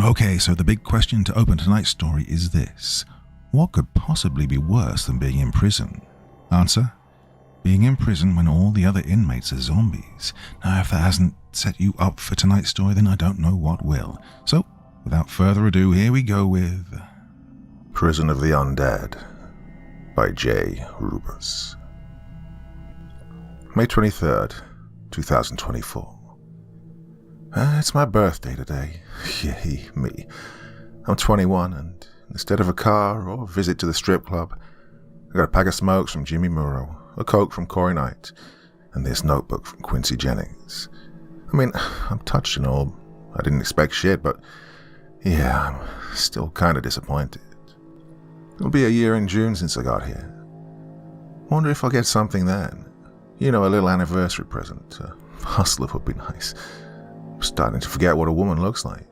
Okay, so the big question to open tonight's story is this. What could possibly be worse than being in prison? Answer: being in prison when all the other inmates are zombies. Now, if that hasn't set you up for tonight's story, then I don't know what will. So, without further ado, here we go with Prison of the Undead by Jrubas. May 23rd, 2024. It's my birthday today. Yay, me. I'm 21, and instead of a car or a visit to the strip club, I got a pack of smokes from Jimmy Muro, a Coke from Corey Knight, and this notebook from Quincy Jennings. I mean, I'm touched and all. I didn't expect shit, but yeah, I'm still kind of disappointed. It'll be a year in June since I got here. Wonder if I'll get something then. You know, a little anniversary present. A hustler would be nice. I'm starting to forget what a woman looks like.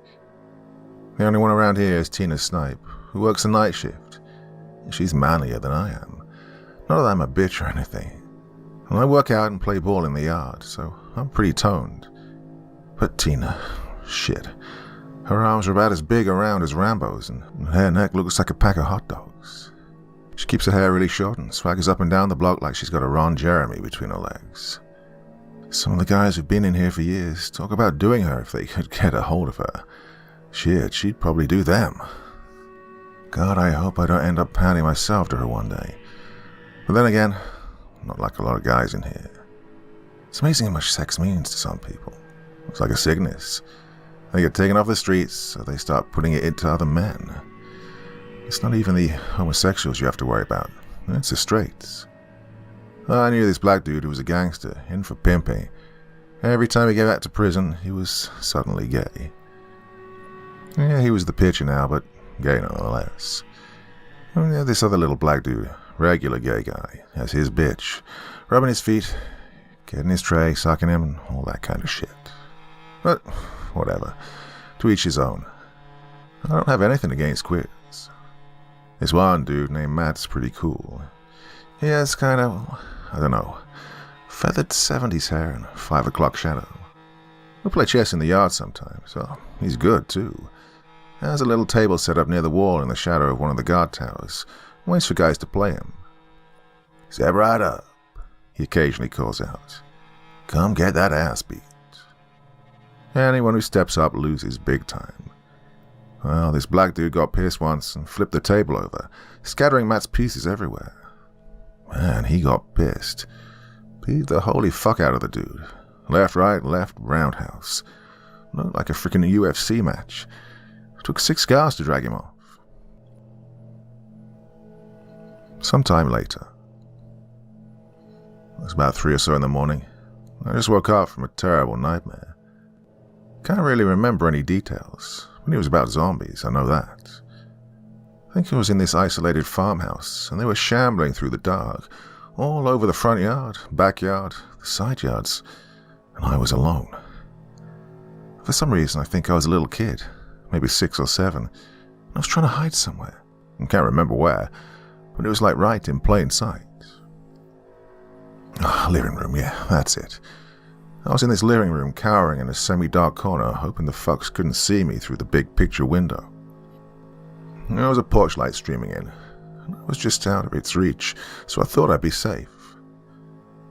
The only one around here is Tina Snipe, who works a night shift. She's manlier than I am. Not that I'm a bitch or anything. And I work out and play ball in the yard, so I'm pretty toned. But Tina, shit. Her arms are about as big around as Rambo's, and her neck looks like a pack of hot dogs. She keeps her hair really short and swaggers up and down the block like she's got a Ron Jeremy between her legs. Some of the guys who've been in here for years talk about doing her if they could get a hold of her. Shit, she'd probably do them. God, I hope I don't end up pounding myself to her one day. But then again, I'm not like a lot of guys in here. It's amazing how much sex means to some people. It's like a sickness. They get taken off the streets, so they start putting it into other men. It's not even the homosexuals you have to worry about. It's the straights. I knew this black dude who was a gangster, in for pimping. Every time he got back to prison, he was suddenly gay. Yeah, he was the pitcher now, but gay nonetheless. And yeah, this other little black dude, regular gay guy, has his bitch, rubbing his feet, getting his tray, sucking him, and all that kind of shit. But whatever, to each his own. I don't have anything against queers. This one dude named Matt's pretty cool. He has kind of, I don't know, feathered 70s hair and a 5 o'clock shadow. We play chess in the yard sometimes, so he's good too. Has a little table set up near the wall in the shadow of one of the guard towers, waits for guys to play him. "Step right up," he occasionally calls out. "Come get that ass beat." Anyone who steps up loses big time. Well, this black dude got pissed once and flipped the table over, scattering Matt's pieces everywhere. Man, he got pissed. Beat the holy fuck out of the dude. Left, right, left, roundhouse. Looked like a freaking UFC match. It took 6 guards to drag him off. Sometime later. It was about 3 or so in the morning. I just woke up from a terrible nightmare. Can't really remember any details. When it was about zombies, I know that. I think it was in this isolated farmhouse, and they were shambling through the dark, all over the front yard, backyard, the side yards, and I was alone. For some reason, I think I was a little kid, maybe 6 or 7, and I was trying to hide somewhere. I can't remember where, but it was like right in plain sight. Living room, yeah, that's it. I was in this living room, cowering in a semi-dark corner, hoping the fucks couldn't see me through the big picture window. There was a porch light streaming in, and I was just out of its reach, so I thought I'd be safe.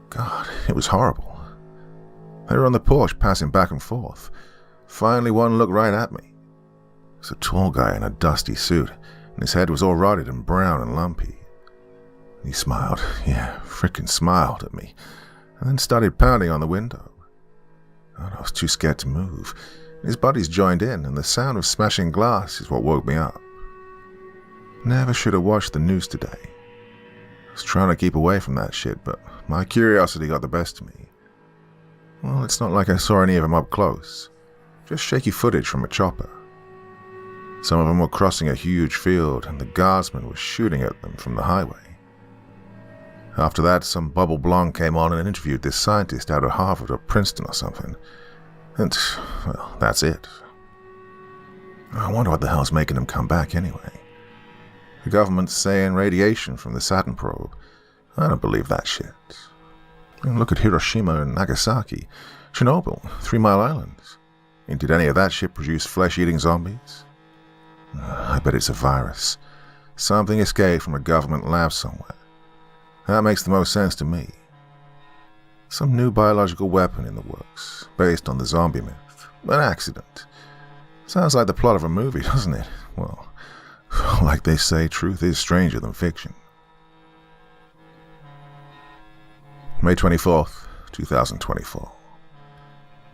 God, it was horrible. They were on the porch, passing back and forth. Finally, one looked right at me. It was a tall guy in a dusty suit, and his head was all rotted and brown and lumpy. He smiled, yeah, frickin' smiled at me, and then started pounding on the window. God, I was too scared to move. His buddies joined in, and the sound of smashing glass is what woke me up. Never should have watched the news today. I was trying to keep away from that shit, but my curiosity got the best of me. Well, it's not like I saw any of them up close. Just shaky footage from a chopper. Some of them were crossing a huge field, and the guardsman was shooting at them from the highway. After that, some bubble blonde came on and interviewed this scientist out of Harvard or Princeton or something. And, well, that's it. I wonder what the hell's making them come back anyway. The government's saying radiation from the Saturn probe. I don't believe that shit. And look at Hiroshima and Nagasaki, Chernobyl, 3 Mile Islands. And did any of that shit produce flesh-eating zombies? I bet it's a virus. Something escaped from a government lab somewhere. That makes the most sense to me. Some new biological weapon in the works, based on the zombie myth. An accident. Sounds like the plot of a movie, doesn't it? Well, like they say, truth is stranger than fiction. May 24th, 2024.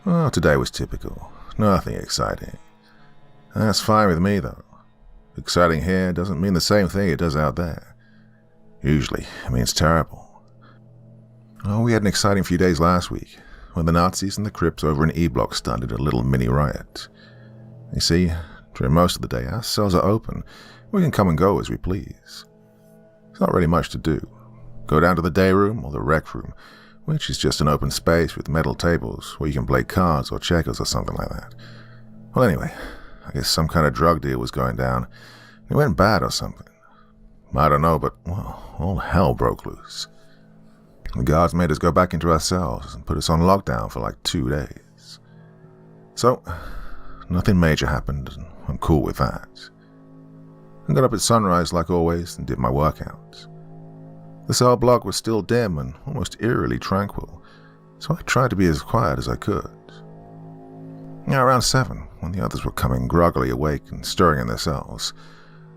Well, today was typical. Nothing exciting. That's fine with me, though. Exciting here doesn't mean the same thing it does out there. Usually, it means terrible. Oh, we had an exciting few days last week, when the Nazis and the Crips over in E-Block started a little mini riot. You see, during most of the day, our cells are open. We can come and go as we please. There's not really much to do. Go down to the day room or the rec room, which is just an open space with metal tables where you can play cards or checkers or something like that. Well, anyway, I guess some kind of drug deal was going down. It went bad or something. I don't know, but, well, all hell broke loose. The guards made us go back into our cells and put us on lockdown for like 2 days. So, nothing major happened, and I'm cool with that. I got up at sunrise like always and did my workouts. The cell block was still dim and almost eerily tranquil, so I tried to be as quiet as I could. Around 7, when the others were coming groggily awake and stirring in their cells,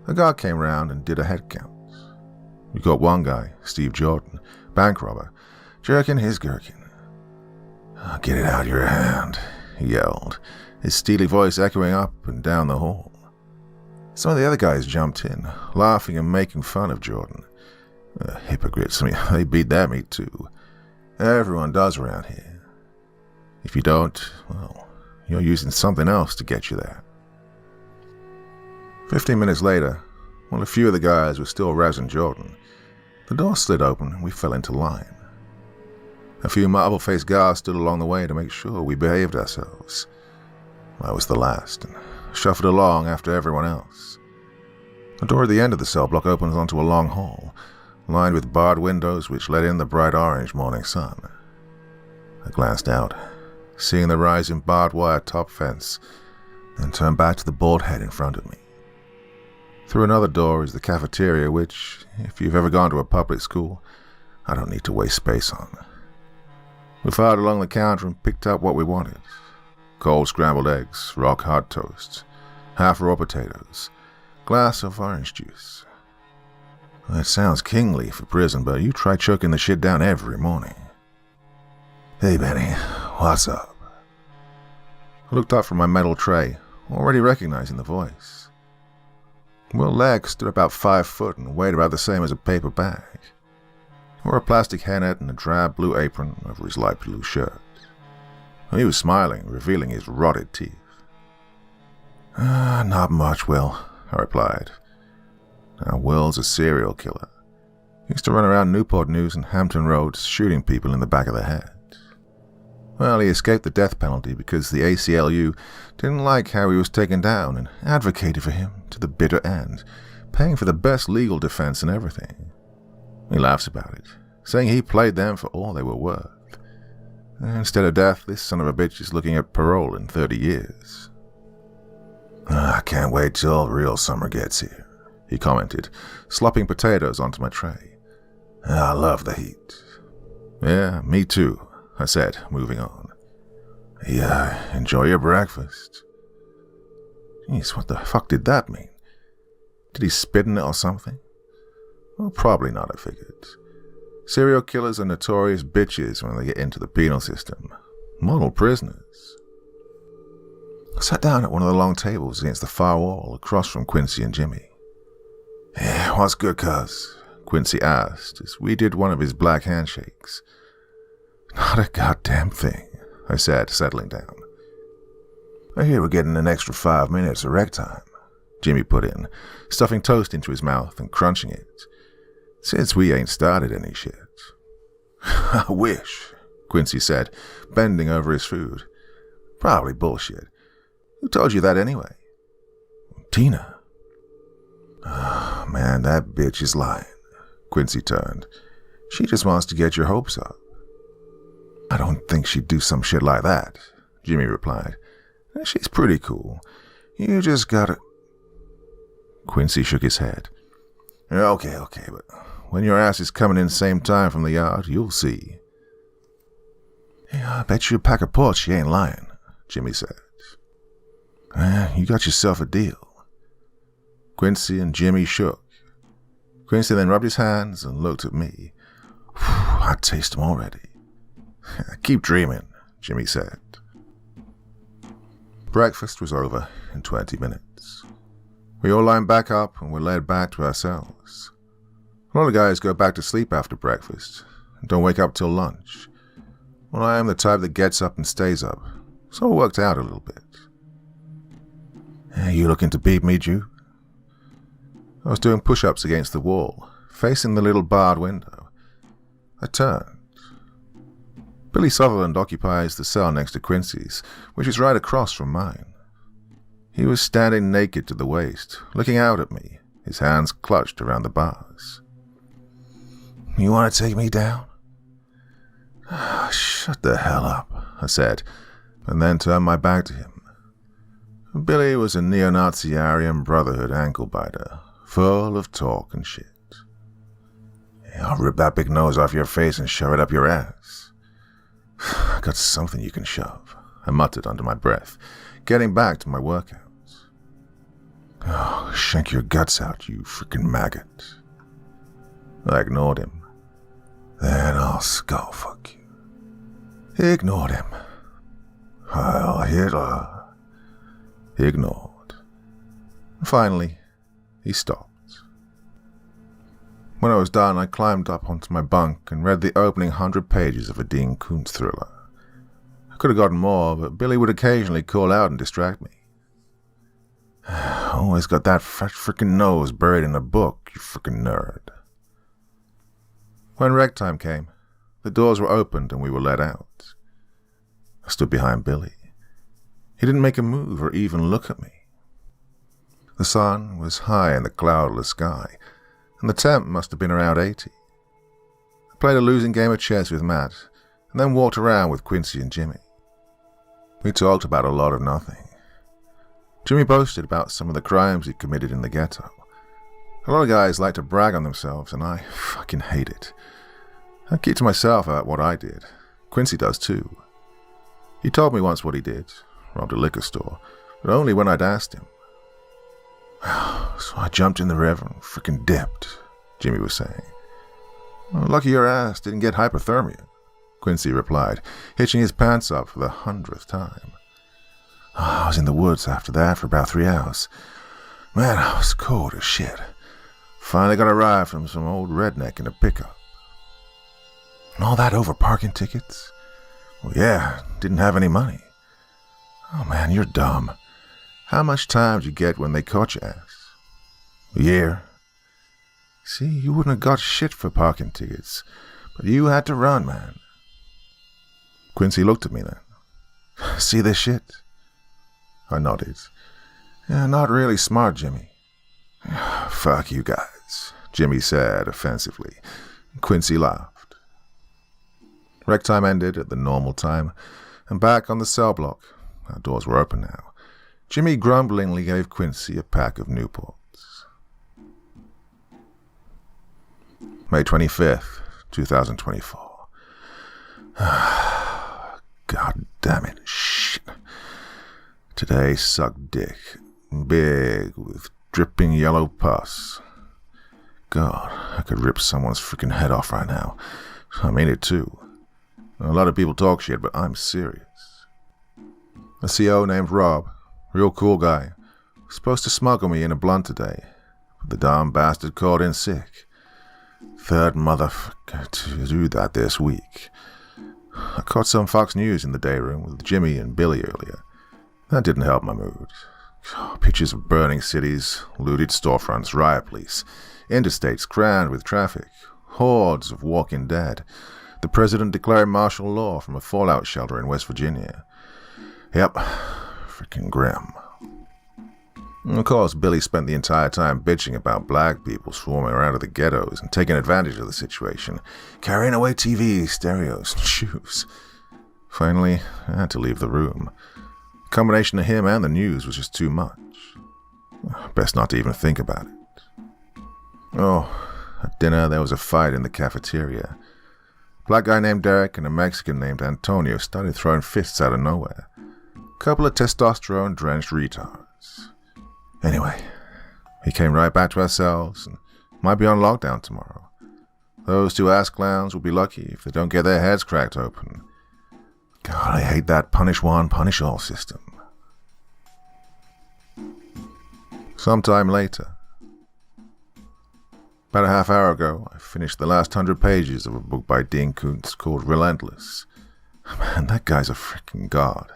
a guard came round and did a head count. We got one guy, Steve Jordan, bank robber, jerking his gherkin. "Get it out of your hand," he yelled, his steely voice echoing up and down the hall. Some of the other guys jumped in, laughing and making fun of Jordan. Hypocrites, they beat their meat too. Everyone does around here. If you don't, well, you're using something else to get you there. 15 minutes later, while a few of the guys were still razzing Jordan, the door slid open and we fell into line. A few marble-faced guards stood along the way to make sure we behaved ourselves. I was the last and shuffled along after everyone else. The door at the end of the cell block opens onto a long hall, lined with barred windows which let in the bright orange morning sun. I glanced out, seeing the rising barbed wire top fence, then turned back to the bald head in front of me. Through another door is the cafeteria which, if you've ever gone to a public school, I don't need to waste space on. We filed along the counter and picked up what we wanted. Cold scrambled eggs, rock-hard toast, half raw potatoes, glass of orange juice. It sounds kingly for prison, but you try choking the shit down every morning. "Hey, Benny, what's up?" I looked up from my metal tray, already recognizing the voice. Will Legg stood about 5 foot and weighed about the same as a paper bag. He wore a plastic hairnet and a drab blue apron over his light blue shirt. He was smiling, revealing his rotted teeth. "Not much, Will," I replied. Now, Will's a serial killer. He used to run around Newport News and Hampton Roads shooting people in the back of the head. Well, he escaped the death penalty because the ACLU didn't like how he was taken down and advocated for him to the bitter end, paying for the best legal defense and everything. He laughs about it, saying he played them for all they were worth. Instead of death, this son of a bitch is looking at parole in 30 years. "I can't wait till real summer gets here," he commented, slopping potatoes onto my tray. "I love the heat." "Yeah, me too," I said, moving on. "Yeah, enjoy your breakfast." Jeez, what the fuck did that mean? Did he spit in it or something? Well, probably not, I figured. Serial killers are notorious bitches when they get into the penal system. Model prisoners. I sat down at one of the long tables against the far wall across from Quincy and Jimmy. "Yeah, what's good, cuz?" Quincy asked as we did one of his black handshakes. "Not a goddamn thing," I said, settling down. "I hear we're getting an extra 5 minutes of rec time," Jimmy put in, stuffing toast into his mouth and crunching it. "Since we ain't started any shit." "I wish," Quincy said, bending over his food. "Probably bullshit. Who told you that anyway?" "Tina." "Oh, man, that bitch is lying." Quincy turned. "She just wants to get your hopes up." "I don't think she'd do some shit like that," Jimmy replied. "She's pretty cool. You just gotta..." Quincy shook his head. Okay, but when your ass is coming in the same time from the yard, you'll see. Yeah, I bet you a pack of ports she ain't lying, Jimmy said. You got yourself a deal. Quincy and Jimmy shook. Quincy then rubbed his hands and looked at me. I taste them already. Keep dreaming, Jimmy said. Breakfast was over in 20 minutes. We all lined back up and were led back to our cells. A lot of guys go back to sleep after breakfast and don't wake up till lunch. Well, I am the type that gets up and stays up, so it worked out a little bit. You looking to beat me, Jew? I was doing push-ups against the wall, facing the little barred window. I turned. Billy Sutherland occupies the cell next to Quincy's, which is right across from mine. He was standing naked to the waist, looking out at me, his hands clutched around the bars. You want to take me down? Shut the hell up, I said, and then turned my back to him. Billy was a neo-Nazi Aryan Brotherhood ankle-biter, full of talk and shit. I'll rip that big nose off your face and shove it up your ass. I got something you can shove, I muttered under my breath, getting back to my workouts. Oh, shank your guts out, you freaking maggot. I ignored him. Then I'll skull fuck you. Ignored him. I'll hit her. Ignored. Finally, he stopped. When I was done, I climbed up onto my bunk and read the opening 100 pages of a Dean Koontz thriller. I could have gotten more, but Billy would occasionally call out and distract me. Always got that fat frickin' nose buried in a book, you frickin' nerd. When rec time came, the doors were opened and we were let out. I stood behind Billy. He didn't make a move or even look at me. The sun was high in the cloudless sky, and the temp must have been around 80. I played a losing game of chess with Matt, and then walked around with Quincy and Jimmy. We talked about a lot of nothing. Jimmy boasted about some of the crimes he committed in the ghetto. A lot of guys like to brag on themselves, and I fucking hate it. I keep to myself about what I did. Quincy does too. He told me once what he did, robbed a liquor store, but only when I'd asked him. So I jumped in the river and frickin' dipped, Jimmy was saying. Well, lucky your ass didn't get hypothermia, Quincy replied, hitching his pants up for the 100th time. I was in the woods after that for about 3 hours. Man, I was cold as shit. Finally got a ride from some old redneck in a pickup. And all that over parking tickets? Well, yeah, didn't have any money. Oh man, you're dumb. How much time did you get when they caught your ass? A year. See, you wouldn't have got shit for parking tickets, but you had to run, man. Quincy looked at me then. See this shit? I nodded. Yeah, not really smart, Jimmy. Fuck you guys, Jimmy said offensively. Quincy laughed. Rec time ended at the normal time, and back on the cell block, our doors were open now, Jimmy grumblingly gave Quincy a pack of Newports. May 25th, 2024. God damn it, shit. Today sucked dick. Big, with dripping yellow pus. God, I could rip someone's freaking head off right now. I mean it too. A lot of people talk shit, but I'm serious. A CO named Rob, real cool guy, was supposed to smuggle me in a blunt today, but the darn bastard called in sick. Third motherfucker to do that this week. I caught some Fox News in the day room with Jimmy and Billy earlier. That didn't help my mood. Pictures of burning cities, looted storefronts, riot police, interstates crammed with traffic, hordes of walking dead, the president declaring martial law from a fallout shelter in West Virginia. Yep, freaking grim. Of course, Billy spent the entire time bitching about black people swarming around to the ghettos and taking advantage of the situation, carrying away TVs, stereos, and shoes. Finally, I had to leave the room. The combination of him and the news was just too much. Best not to even think about it. Oh, at dinner there was a fight in the cafeteria. A black guy named Derek and a Mexican named Antonio started throwing fists out of nowhere. Couple of testosterone-drenched retards. Anyway, we came right back to ourselves and might be on lockdown tomorrow. Those two ass clowns will be lucky if they don't get their heads cracked open. God, I hate that punish one, punish all system. Sometime later, about a half hour ago, I finished the last 100 pages of a book by Dean Koontz called Relentless. Man, that guy's a freaking god.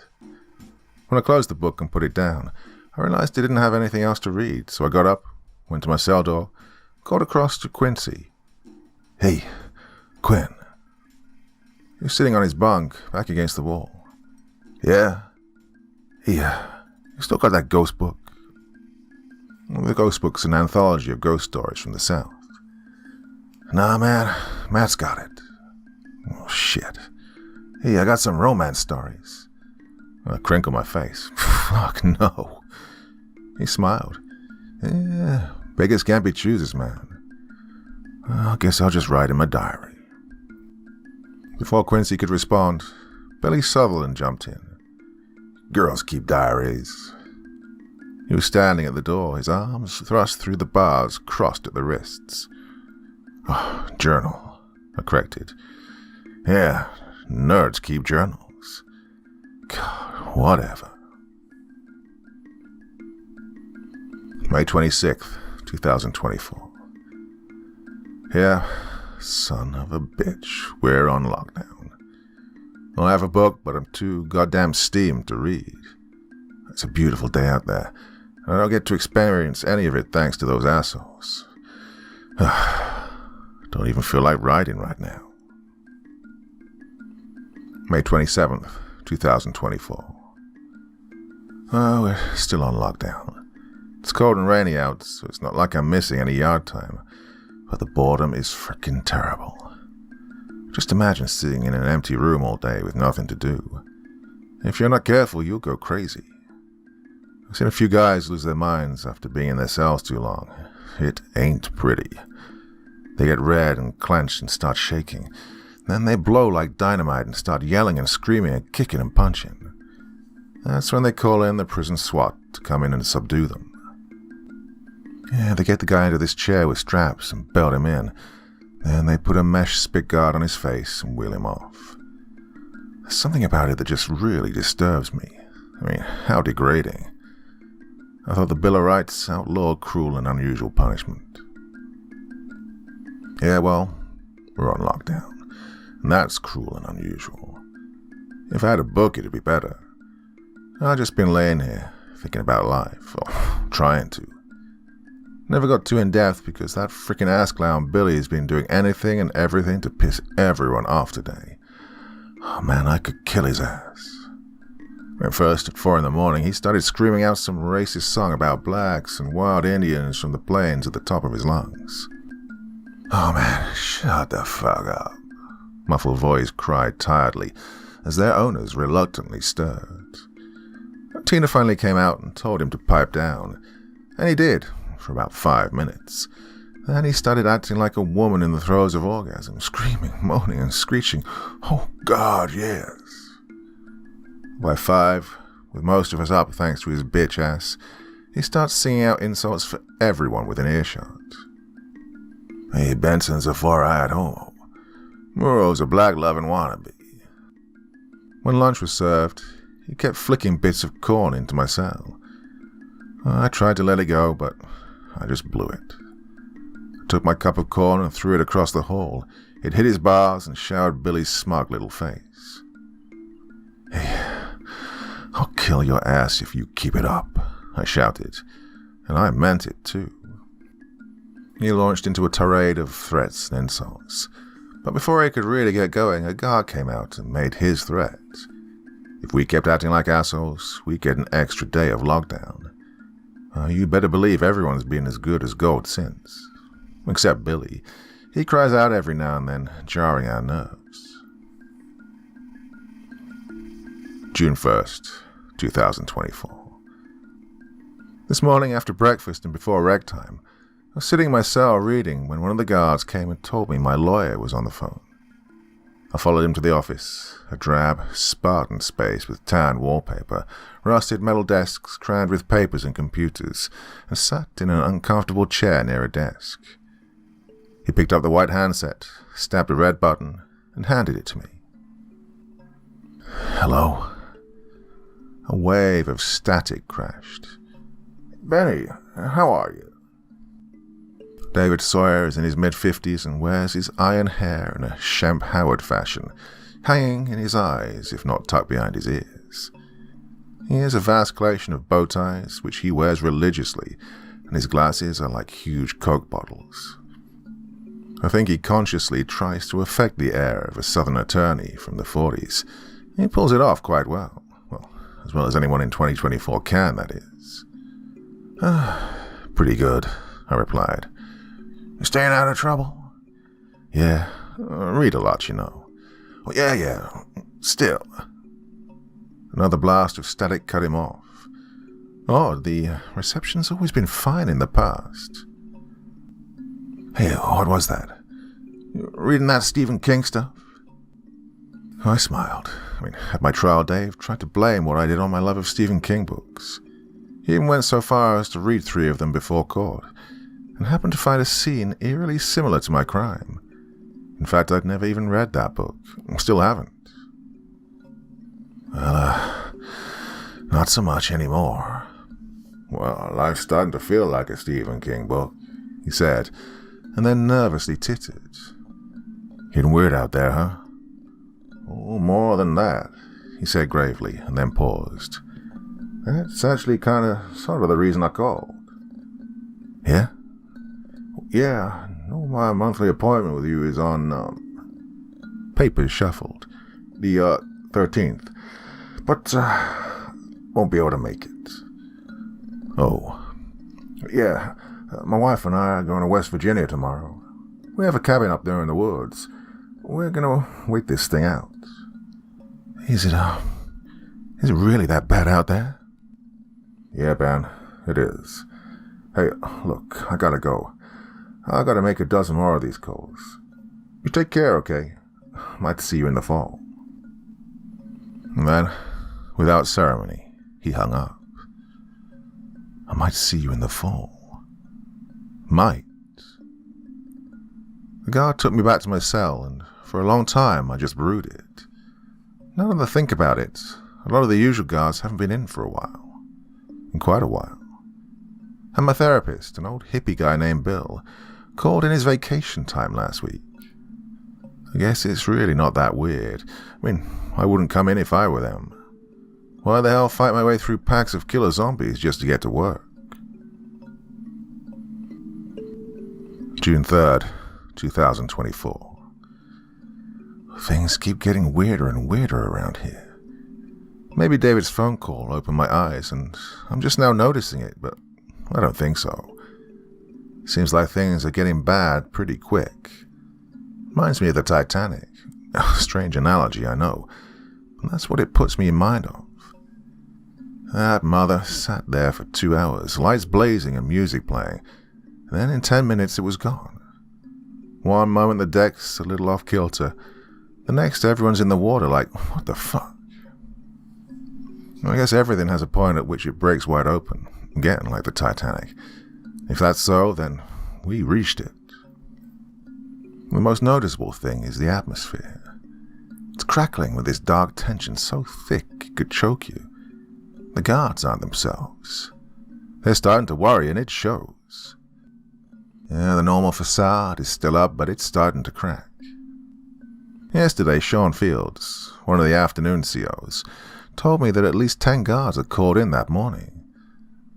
When I closed the book and put it down, I realized I didn't have anything else to read, so I got up, went to my cell door, called across to Quincy. Hey, Quinn. He was sitting on his bunk, back against the wall. Yeah? You still got that ghost book? The ghost book's an anthology of ghost stories from the South. Nah, man, Matt's got it. Oh, shit. Hey, I got some romance stories. I crinkled my face. Fuck, no. He smiled. Yeah, beggars can't be choosers, man. I guess I'll just write in my diary. Before Quincy could respond, Billy Sutherland jumped in. Girls keep diaries. He was standing at the door, his arms thrust through the bars, crossed at the wrists. Oh, journal, I corrected. Yeah, nerds keep journals. God, whatever. May 26th, 2024. Yeah, son of a bitch, we're on lockdown. I have a book, but I'm too goddamn steamed to read. It's a beautiful day out there, and I don't get to experience any of it thanks to those assholes. Don't even feel like writing right now. May 27th, 2024. Oh, we're still on lockdown. It's cold and rainy out, so it's not like I'm missing any yard time, but the boredom is frickin' terrible. Just imagine sitting in an empty room all day with nothing to do. If you're not careful, you'll go crazy. I've seen a few guys lose their minds after being in their cells too long. It ain't pretty. They get red and clenched and start shaking. Then they blow like dynamite and start yelling and screaming and kicking and punching. That's when they call in the prison SWAT to come in and subdue them. Yeah, they get the guy into this chair with straps and belt him in. Then they put a mesh spit guard on his face and wheel him off. There's something about it that just really disturbs me. I mean, how degrading. I thought the Bill of Rights outlawed cruel and unusual punishment. Yeah, well, we're on lockdown, and that's cruel and unusual. If I had a book, it'd be better. I've just been laying here, thinking about life, or trying to. Never got too in-depth because that freaking ass clown Billy has been doing anything and everything to piss everyone off today. Oh man, I could kill his ass. When first at 4 a.m, he started screaming out some racist song about blacks and wild Indians from the plains at the top of his lungs. Oh man, shut the fuck up. Muffled voice cried tiredly as their owners reluctantly stirred. Tina finally came out and told him to pipe down, and he did, for about 5 minutes. Then he started acting like a woman in the throes of orgasm, screaming, moaning, and screeching, "Oh God, yes." By 5, with most of us up thanks to his bitch ass, he starts singing out insults for everyone within earshot. Hey, Benson's a four-eyed homo. Muro's a black-loving wannabe. When lunch was served, he kept flicking bits of corn into my cell. I tried to let it go, but I just blew it. I took my cup of corn and threw it across the hall. It hit his bars and showered Billy's smug little face. Hey, I'll kill your ass if you keep it up, I shouted, and I meant it too. He launched into a tirade of threats and insults, but before he could really get going, a guard came out and made his threat. If we kept acting like assholes, we'd get an extra day of lockdown. You better believe everyone's been as good as gold since. Except Billy. He cries out every now and then, jarring our nerves. June 1st, 2024. This morning after breakfast and before reg time, I was sitting in my cell reading when one of the guards came and told me my lawyer was on the phone. I followed him to the office, a drab, Spartan space with tan wallpaper, rusted metal desks crammed with papers and computers, and sat in an uncomfortable chair near a desk. He picked up the white handset, stabbed a red button, and handed it to me. Hello. A wave of static crashed. Benny, how are you? David Sawyer is in his mid-50s and wears his iron hair in a Shemp Howard fashion, hanging in his eyes, if not tucked behind his ears. He has a vast collection of bow ties, which he wears religiously, and his glasses are like huge Coke bottles. I think he consciously tries to affect the air of a Southern attorney from the 40s. He pulls it off quite well. As well as anyone in 2024 can, that is. Pretty good, I replied. You staying out of trouble? Yeah, read a lot, you know. Well, yeah, still. Another blast of static cut him off. Oh, the reception's always been fine in the past. Hey, what was that? You reading that Stephen King stuff? I smiled. At my trial, Dave tried to blame what I did on my love of Stephen King books. He even went so far as to read 3 of them before court, and happened to find a scene eerily similar to my crime. In fact, I'd never even read that book. Still haven't. Well, not so much anymore. Well, life's starting to feel like a Stephen King book, he said, and then nervously tittered. Getting weird out there, huh? Oh, more than that, he said gravely, and then paused. That's actually sort of the reason I called. Yeah? Yeah, no, my monthly appointment with you is on, papers shuffled. The, 13th. But, won't be able to make it. Oh. Yeah, my wife and I are going to West Virginia tomorrow. We have a cabin up there in the woods. We're gonna wait this thing out. Is it really that bad out there? Yeah, Ben, it is. Hey, look, I gotta go. I gotta make a dozen more of these calls. You take care, okay? Might see you in the fall. And then, without ceremony, he hung up. I might see you in the fall. Might. The guard took me back to my cell, and for a long time I just brooded. Now that I think about it, a lot of the usual guards haven't been in for a while. In quite a while. And my therapist, an old hippie guy named Bill, called in his vacation time last week. I guess it's really not that weird. I wouldn't come in if I were them. Why the hell fight my way through packs of killer zombies just to get to work? June 3rd, 2024. Things keep getting weirder and weirder around here. Maybe David's phone call opened my eyes and I'm just now noticing it, but I don't think so. Seems like things are getting bad pretty quick. Reminds me of the Titanic. Strange analogy, I know, but that's what it puts me in mind of. That mother sat there for 2 hours, lights blazing and music playing, and then in 10 minutes it was gone. One moment the deck's a little off kilter, the next everyone's in the water like, what the fuck? I guess everything has a point at which it breaks wide open, again like the Titanic. If that's so, then we reached it. The most noticeable thing is the atmosphere. It's crackling with this dark tension so thick it could choke you. The guards aren't themselves. They're starting to worry, and it shows. Yeah, the normal facade is still up, but it's starting to crack. Yesterday, Sean Fields, one of the afternoon COs, told me that at least 10 guards had called in that morning.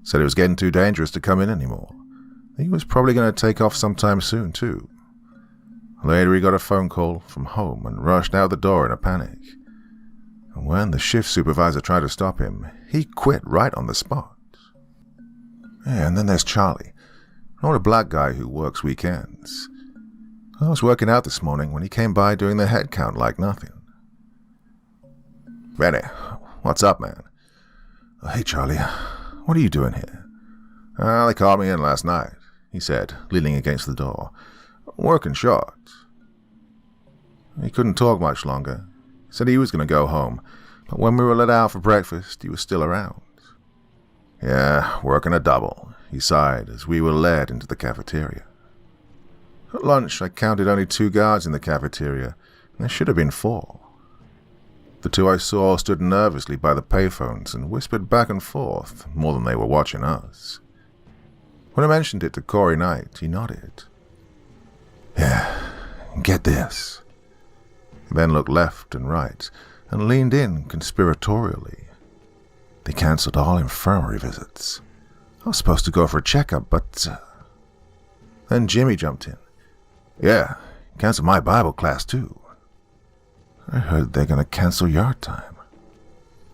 Said it was getting too dangerous to come in anymore. He was probably going to take off sometime soon, too. Later, he got a phone call from home and rushed out the door in a panic. And when the shift supervisor tried to stop him, he quit right on the spot. Yeah, and then there's Charlie, an older black guy who works weekends. I was working out this morning when he came by doing the head count like nothing. Benny, what's up, man? Hey, Charlie, what are you doing here? They called me in last night, he said, leaning against the door. Working short. He couldn't talk much longer. He said he was going to go home, but when we were let out for breakfast, he was still around. Yeah, working a double, he sighed as we were led into the cafeteria. At lunch, I counted only 2 guards in the cafeteria, and there should have been 4. The 2 I saw stood nervously by the payphones and whispered back and forth more than they were watching us. When I mentioned it to Corey Knight, he nodded. Yeah, get this. He then looked left and right and leaned in conspiratorially. They cancelled all infirmary visits. I was supposed to go for a checkup, but... Then Jimmy jumped in. Yeah, cancelled my Bible class too. I heard they're gonna cancel yard time.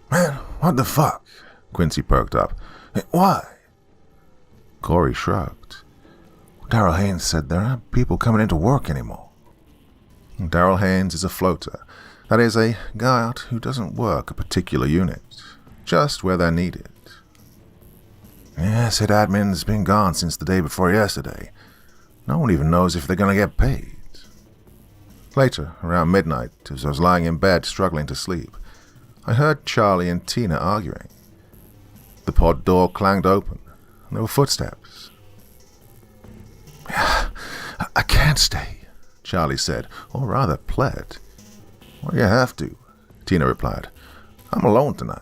Man, what the fuck? Quincy perked up. Hey, why? Corey shrugged. Daryl Haynes said there aren't people coming into work anymore. Daryl Haynes is a floater. That is, a guard who doesn't work a particular unit, just where they're needed. Yeah, said admin's been gone since the day before yesterday. No one even knows if they're gonna get paid. Later, around midnight, as I was lying in bed struggling to sleep, I heard Charlie and Tina arguing. The pod door clanged open, and there were footsteps. I can't stay, Charlie said, or rather pled. Well, you have to, Tina replied. I'm alone tonight.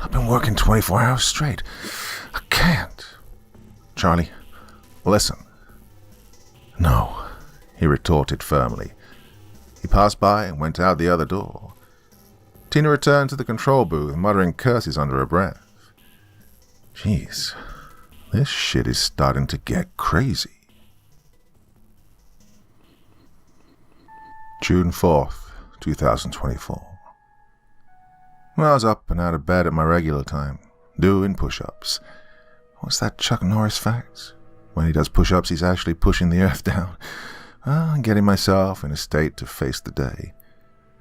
I've been working 24 hours straight. I can't. Charlie, listen. No, he retorted firmly. He passed by and went out the other door. Tina returned to the control booth, muttering curses under her breath. Jeez, this shit is starting to get crazy. June 4th, 2024. I was up and out of bed at my regular time, doing push-ups. What's that Chuck Norris fact? When he does push-ups, he's actually pushing the earth down. And getting myself in a state to face the day.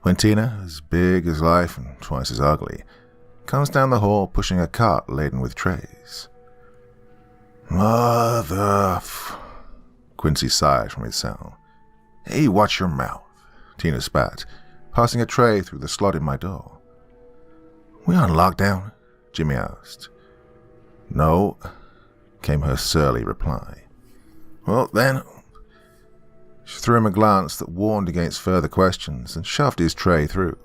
When Tina, as big as life and twice as ugly, comes down the hall pushing a cart laden with trays. Quincy sighed from his cell. Hey, watch your mouth, Tina spat, passing a tray through the slot in my door. We on lockdown? Jimmy asked. No, came her surly reply. Well, then... She threw him a glance that warned against further questions and shoved his tray through.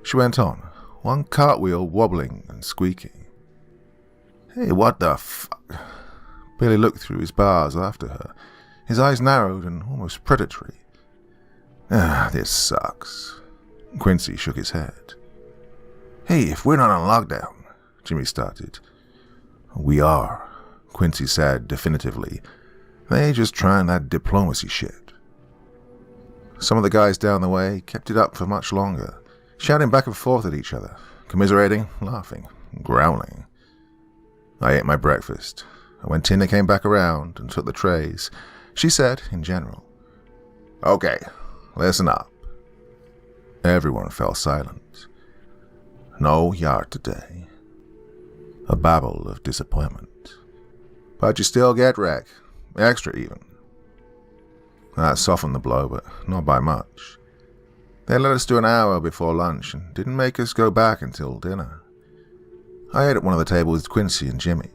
She went on, one cartwheel wobbling and squeaking. Hey, what the fuck? Billy looked through his bars after her, his eyes narrowed and almost predatory. This sucks. Quincy shook his head. Hey, if we're not on lockdown, Jimmy started. We are, Quincy said definitively. They just trying that diplomacy shit. Some of the guys down the way kept it up for much longer, shouting back and forth at each other, commiserating, laughing, growling. I ate my breakfast, and when Tina came back around and took the trays, she said, in general, Okay, listen up. Everyone fell silent. No yard today. A babble of disappointment. But you still get rec. Extra even. That softened the blow, but not by much. They let us do an hour before lunch and didn't make us go back until dinner. I ate at one of the tables with Quincy and Jimmy.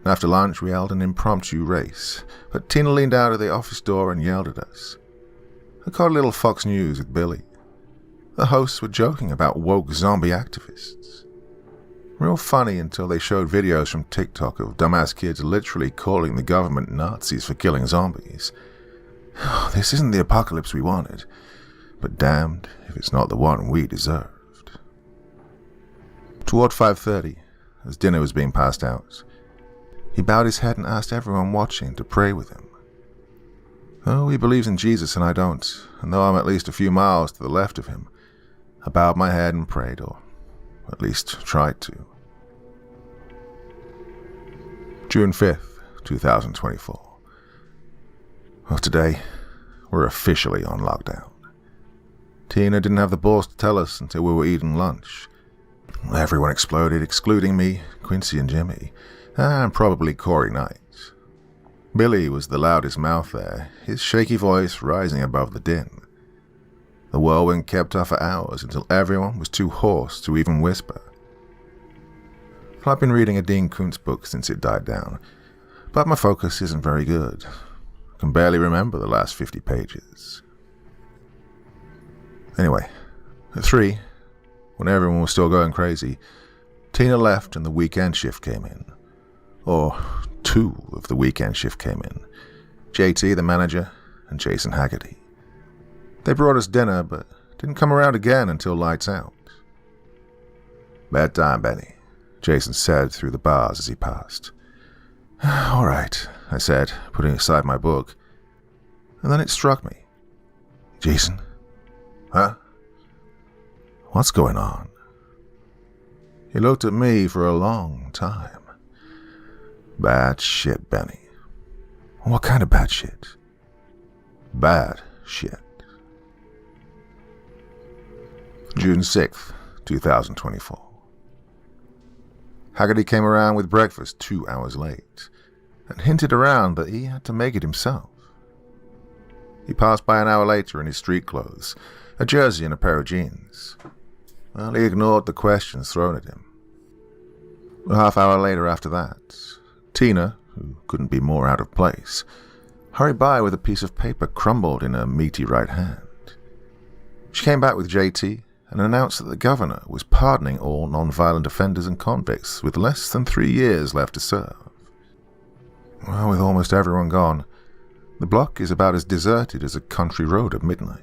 After lunch, we held an impromptu race, but Tina leaned out of the office door and yelled at us. I caught a little Fox News with Billy. The hosts were joking about woke zombie activists. Real funny until they showed videos from TikTok of dumbass kids literally calling the government Nazis for killing zombies. This isn't the apocalypse we wanted, but damned if it's not the one we deserved. Toward 5:30, as dinner was being passed out, he bowed his head and asked everyone watching to pray with him. Oh, he believes in Jesus and I don't, and though I'm at least a few miles to the left of him, I bowed my head and prayed, or at least tried to. June 5th, 2024. Well, today, we're officially on lockdown. Tina didn't have the balls to tell us until we were eating lunch. Everyone exploded, excluding me, Quincy and Jimmy, and probably Corey Knight. Billy was the loudest mouth there, his shaky voice rising above the din. The whirlwind kept up for hours until everyone was too hoarse to even whisper. I've been reading a Dean Koontz book since it died down, but my focus isn't very good. I can barely remember the last 50 pages. Anyway, at 3, when everyone was still going crazy, Tina left and the weekend shift came in. Or 2 of the weekend shift came in. JT, the manager, and Jason Haggerty. They brought us dinner, but didn't come around again until lights out. "Bedtime, Benny," Jason said through the bars as he passed. "All right," I said, putting aside my book. And then it struck me. "Jason?" "Huh?" "What's going on?" He looked at me for a long time. "Bad shit, Benny." "What kind of bad shit?" "Bad shit." June 6th, 2024. Haggerty came around with breakfast 2 hours late, and hinted around that he had to make it himself. He passed by an hour later in his street clothes, a jersey and a pair of jeans. Well, he ignored the questions thrown at him. A half-hour later after that, Tina, who couldn't be more out of place, hurried by with a piece of paper crumbled in her meaty right hand. She came back with JT and announced that the governor was pardoning all non-violent offenders and convicts with less than 3 years left to serve. Well, with almost everyone gone, the block is about as deserted as a country road at midnight.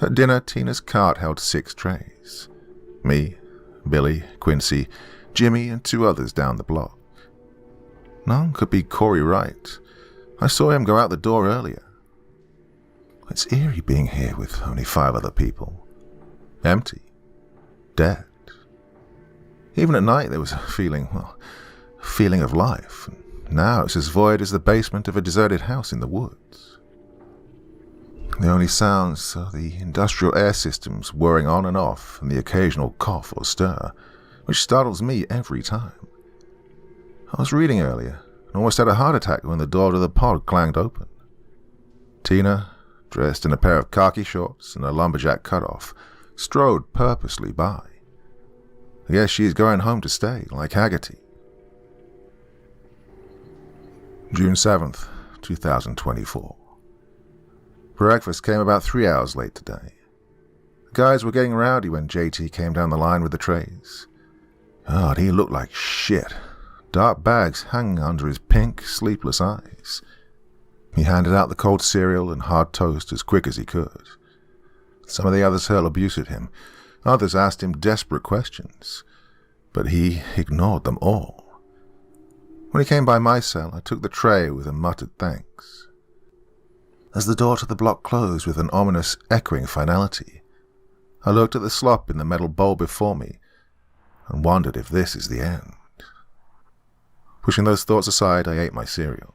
At dinner, Tina's cart held 6 trays. Me, Billy, Quincy, Jimmy, and 2 others down the block. None could be Corey Wright. I saw him go out the door earlier. It's eerie being here with only 5 other people. Empty. Dead. Even at night there was a feeling of life. Now it's as void as the basement of a deserted house in the woods. The only sounds are the industrial air systems whirring on and off and the occasional cough or stir, which startles me every time. I was reading earlier and almost had a heart attack when the door to the pod clanged open. Tina, dressed in a pair of khaki shorts and a lumberjack cutoff, strode purposely by. I guess she's going home to stay, like Haggerty. June 7th, 2024. Breakfast came about 3 hours late today. The guys were getting rowdy when JT came down the line with the trays. God, he looked like shit. Dark bags hanging under his pink, sleepless eyes. He handed out the cold cereal and hard toast as quick as he could. Some of the others hurled abuse at him. Others asked him desperate questions. But he ignored them all. When he came by my cell, I took the tray with a muttered thanks. As the door to the block closed with an ominous, echoing finality, I looked at the slop in the metal bowl before me and wondered if this is the end. Pushing those thoughts aside, I ate my cereal.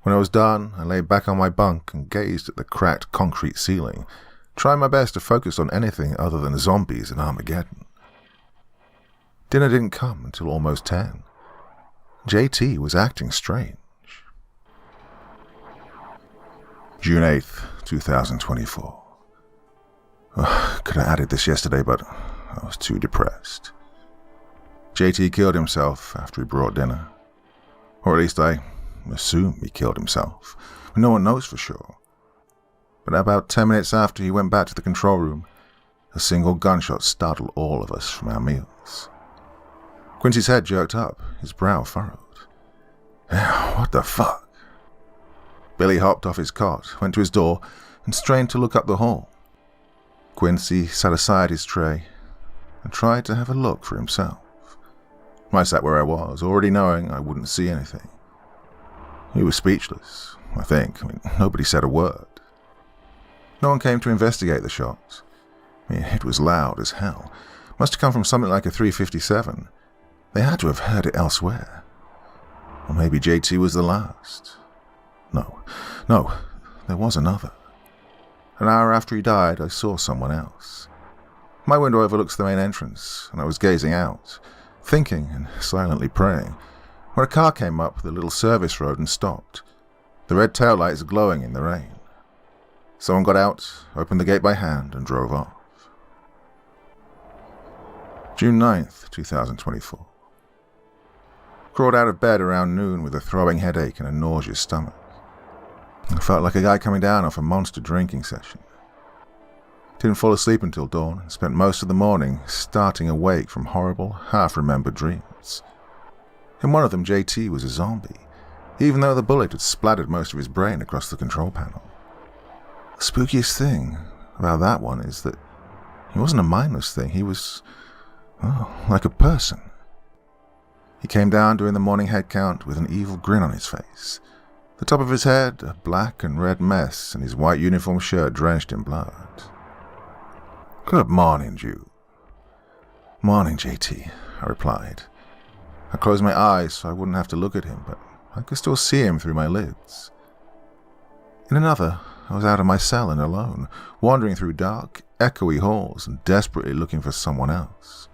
When I was done, I lay back on my bunk and gazed at the cracked concrete ceiling, trying my best to focus on anything other than zombies and Armageddon. Dinner didn't come until almost 10. JT was acting strange. June 8th, 2024. Could have added this yesterday, but I was too depressed. JT killed himself after he brought dinner. Or at least I assume he killed himself. No one knows for sure. But about 10 minutes after he went back to the control room, a single gunshot startled all of us from our meals. Quincy's head jerked up, his brow furrowed. What the fuck? Billy hopped off his cot, went to his door, and strained to look up the hall. Quincy sat aside his tray and tried to have a look for himself. I sat where I was, already knowing I wouldn't see anything. He was speechless, I think. Nobody said a word. No one came to investigate the shot. It was loud as hell. Must have come from something like a 357. They had to have heard it elsewhere. Or maybe JT was the last. No, there was another. An hour after he died, I saw someone else. My window overlooks the main entrance, and I was gazing out, thinking and silently praying, when a car came up the little service road and stopped, the red taillights glowing in the rain. Someone got out, opened the gate by hand, and drove off. June 9th, 2024. Crawled out of bed around noon with a throbbing headache and a nauseous stomach. I felt like a guy coming down off a monster drinking session. Didn't fall asleep until dawn and spent most of the morning starting awake from horrible, half-remembered dreams. In one of them, JT was a zombie, even though the bullet had splattered most of his brain across the control panel. The spookiest thing about that one is that he wasn't a mindless thing. He was, like a person. He came down during the morning head count with an evil grin on his face. The top of his head, a black and red mess, and his white uniform shirt drenched in blood. "Good morning, Jew." "Morning, JT," I replied. I closed my eyes so I wouldn't have to look at him, but I could still see him through my lids. In another, I was out of my cell and alone, wandering through dark, echoey halls and desperately looking for someone else.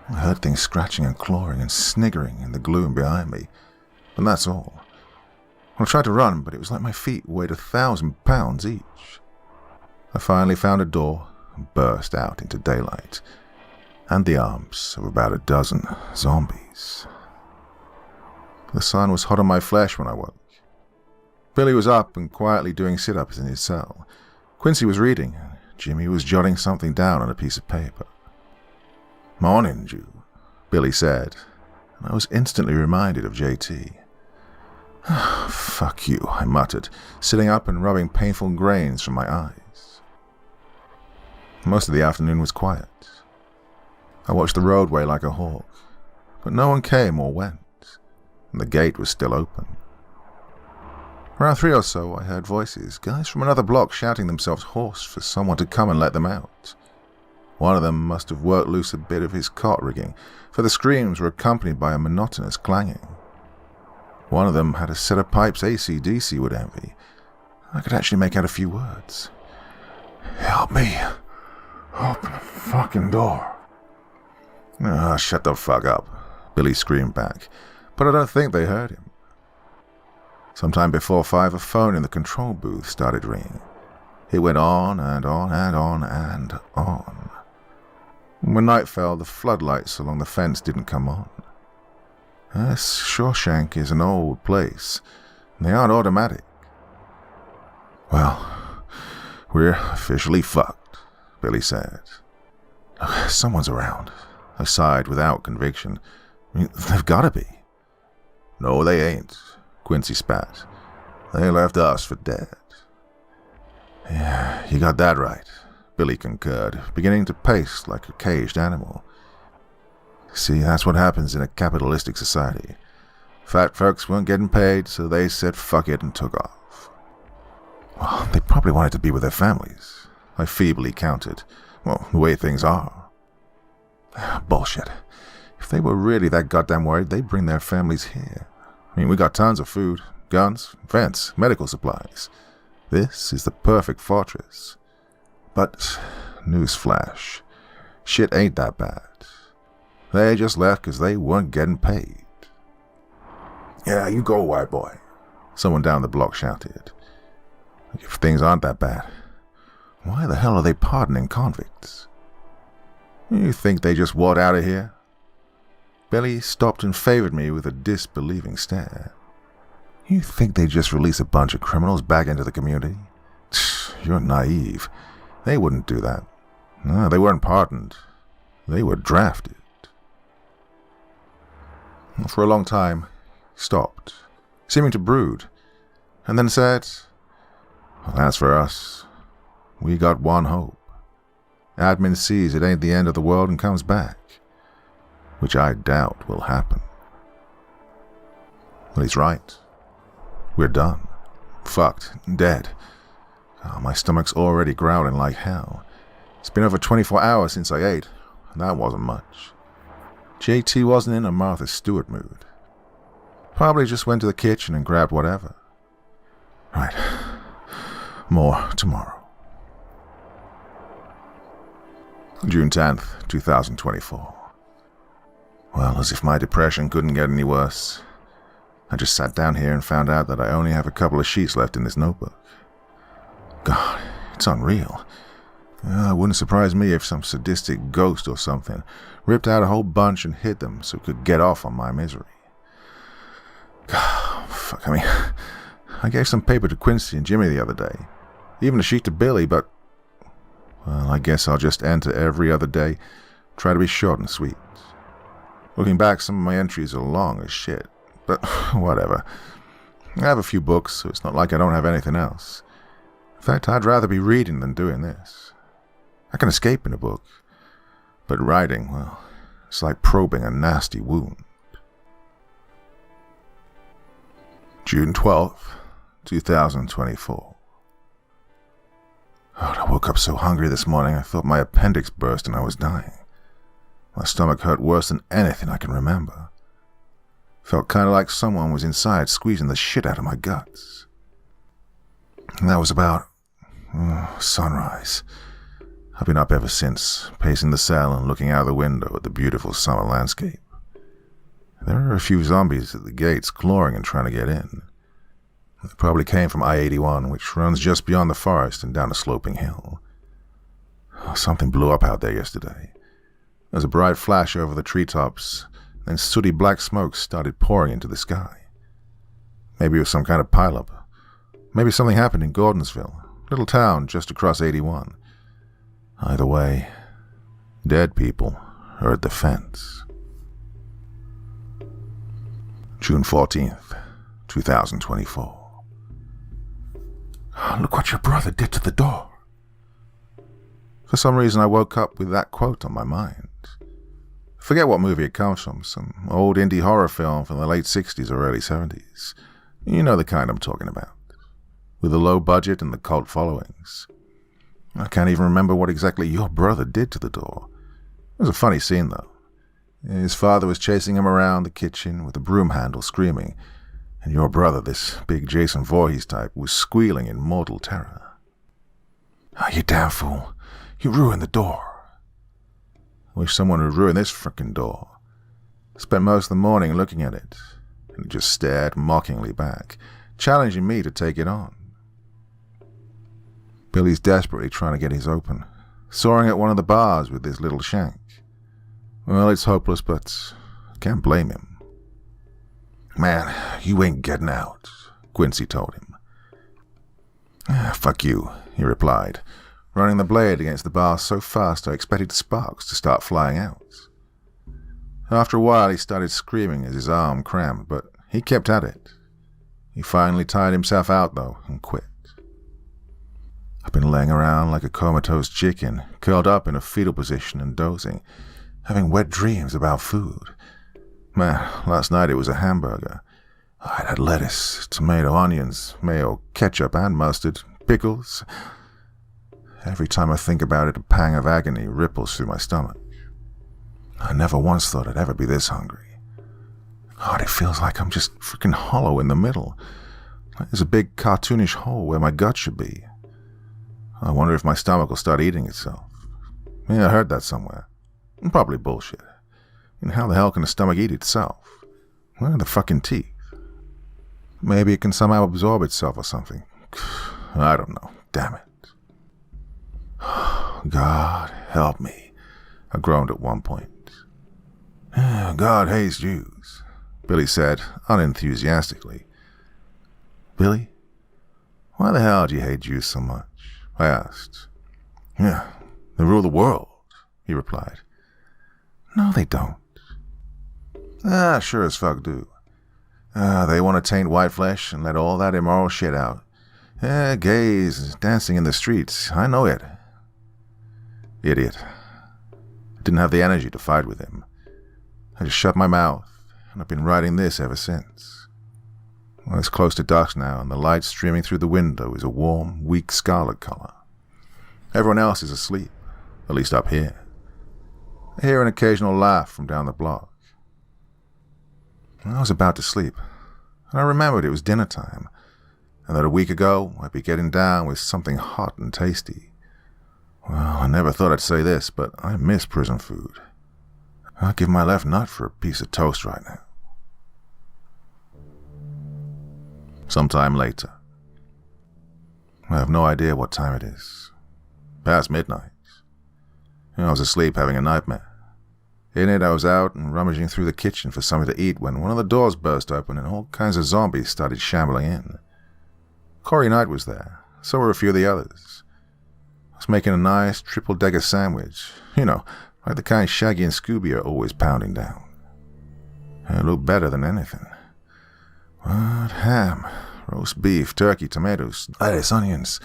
I heard things scratching and clawing and sniggering in the gloom behind me, and that's all. I tried to run, but it was like my feet weighed 1,000 pounds each. I finally found a door and burst out into daylight, and the arms of about a dozen zombies. The sun was hot on my flesh when I woke. Billy was up and quietly doing sit-ups in his cell. Quincy was reading, and Jimmy was jotting something down on a piece of paper. "Morning, Jew," Billy said, and I was instantly reminded of JT. "Fuck you," I muttered, sitting up and rubbing painful grains from my eyes. Most of the afternoon was quiet. I watched the roadway like a hawk, but no one came or went, and the gate was still open. Around 3 or so, I heard voices, guys from another block shouting themselves hoarse for someone to come and let them out. One of them must have worked loose a bit of his cot rigging, for the screams were accompanied by a monotonous clanging. One of them had a set of pipes AC/DC would envy. I could actually make out a few words. "Help me. Open the fucking door." Shut the fuck up," Billy screamed back, but I don't think they heard him. Sometime before 5, a phone in the control booth started ringing. It went on and on and on and on. When night fell, the floodlights along the fence didn't come on. Shawshank is an old place, and they aren't automatic. "Well, we're officially fucked," Billy said. "Someone's around," I sighed without conviction. I mean, they've gotta be. "No, they ain't," Quincy spat. "They left us for dead." "Yeah, you got that right," Billy concurred, beginning to pace like a caged animal. "See, that's what happens in a capitalistic society. Fat folks weren't getting paid, so they said fuck it and took off." "Well, they probably wanted to be with their families," I feebly countered. "Well, the way things are." "Bullshit. If they were really that goddamn worried, they'd bring their families here. I mean, we got tons of food, guns, vents, medical supplies. This is the perfect fortress. But, newsflash, shit ain't that bad. They just left because they weren't getting paid." "Yeah, you go, white boy," someone down the block shouted. "If things aren't that bad, why the hell are they pardoning convicts? You think they just walked out of here?" Billy stopped and favored me with a disbelieving stare. "You think they just release a bunch of criminals back into the community? You're naive. They wouldn't do that. No, they weren't pardoned. They were drafted." For a long time, he stopped, seeming to brood, and then said, "Well, as for us, we got one hope. Admin sees it ain't the end of the world and comes back, which I doubt will happen." Well, he's right. We're done. Fucked. Dead. My stomach's already growling like hell. It's been over 24 hours since I ate, and that wasn't much. JT wasn't in a Martha Stewart mood. Probably just went to the kitchen and grabbed whatever. Right. More tomorrow. June 10th, 2024. Well, as if my depression couldn't get any worse. I just sat down here and found out that I only have a couple of sheets left in this notebook. God, it's unreal. It wouldn't surprise me if some sadistic ghost or something ripped out a whole bunch and hid them so it could get off on my misery. God, fuck, I gave some paper to Quincy and Jimmy the other day. Even a sheet to Billy, but... Well, I guess I'll just enter every other day, try to be short and sweet. Looking back, some of my entries are long as shit, but whatever. I have a few books, so it's not like I don't have anything else. In fact, I'd rather be reading than doing this. I can escape in a book, but writing, well, it's like probing a nasty wound. June 12th, 2024. I woke up so hungry this morning I thought my appendix burst and I was dying. My stomach hurt worse than anything I can remember. Felt kind of like someone was inside squeezing the shit out of my guts. And that was about sunrise. I've been up ever since, pacing the cell and looking out the window at the beautiful summer landscape. There are a few zombies at the gates clawing and trying to get in. They probably came from I-81, which runs just beyond the forest and down a sloping hill. Something blew up out there yesterday. There was a bright flash over the treetops, then sooty black smoke started pouring into the sky. Maybe it was some kind of pileup. Maybe something happened in Gordonsville, a little town just across 81. Either way, dead people are at the fence. June 14th, 2024. Look what your brother did to the door. For some reason, I woke up with that quote on my mind. Forget what movie it comes from, some old indie horror film from the late 60s or early 70s. You know the kind I'm talking about. With a low budget and the cult followings. I can't even remember what exactly your brother did to the door. It was a funny scene, though. His father was chasing him around the kitchen with a broom handle screaming, and your brother, this big Jason Voorhees type, was squealing in mortal terror. You damn fool. You ruined the door. I wish someone would ruin this frickin' door. Spent most of the morning looking at it, and it just stared mockingly back, challenging me to take it on. Billy's desperately trying to get his open, sawing at one of the bars with his little shank. Well, it's hopeless, but I can't blame him. Man, you ain't getting out, Quincy told him. Fuck you, he replied, running the blade against the bar so fast I expected sparks to start flying out. After a while, he started screaming as his arm cramped, but he kept at it. He finally tired himself out, though, and quit. I've been laying around like a comatose chicken, curled up in a fetal position and dozing, having wet dreams about food. Man, last night it was a hamburger. I'd had lettuce, tomato, onions, mayo, ketchup and mustard, pickles. Every time I think about it, a pang of agony ripples through my stomach. I never once thought I'd ever be this hungry. It feels like I'm just freaking hollow in the middle. Like there's a big cartoonish hole where my gut should be. I wonder if my stomach will start eating itself. Yeah, I heard that somewhere. Probably bullshit. And how the hell can a stomach eat itself? Where are the fucking teeth? Maybe it can somehow absorb itself or something. I don't know. Damn it. God help me, I groaned at one point. God hates Jews, Billy said unenthusiastically. Billy? Why the hell do you hate Jews so much? I asked. Yeah, they rule the world, he replied. No, they don't. Sure as fuck do. They want to taint white flesh and let all that immoral shit out. Gays dancing in the streets, I know it. Idiot. I didn't have the energy to fight with him. I just shut my mouth, and I've been writing this ever since. Well, it's close to dusk now, and the light streaming through the window is a warm, weak scarlet color. Everyone else is asleep, at least up here. I hear an occasional laugh from down the block. I was about to sleep, and I remembered it was dinner time, and that a week ago I'd be getting down with something hot and tasty. Well, I never thought I'd say this, but I miss prison food. I'd give my left nut for a piece of toast right now. Sometime later. I have no idea what time it is. Past midnight. I was asleep having a nightmare. In it, I was out and rummaging through the kitchen for something to eat when one of the doors burst open and all kinds of zombies started shambling in. Corey Knight was there. So were a few of the others. I was making a nice triple-decker sandwich. Like the kind Shaggy and Scooby are always pounding down. It looked better than anything. What? Ham, roast beef, turkey, tomatoes, lettuce, onions,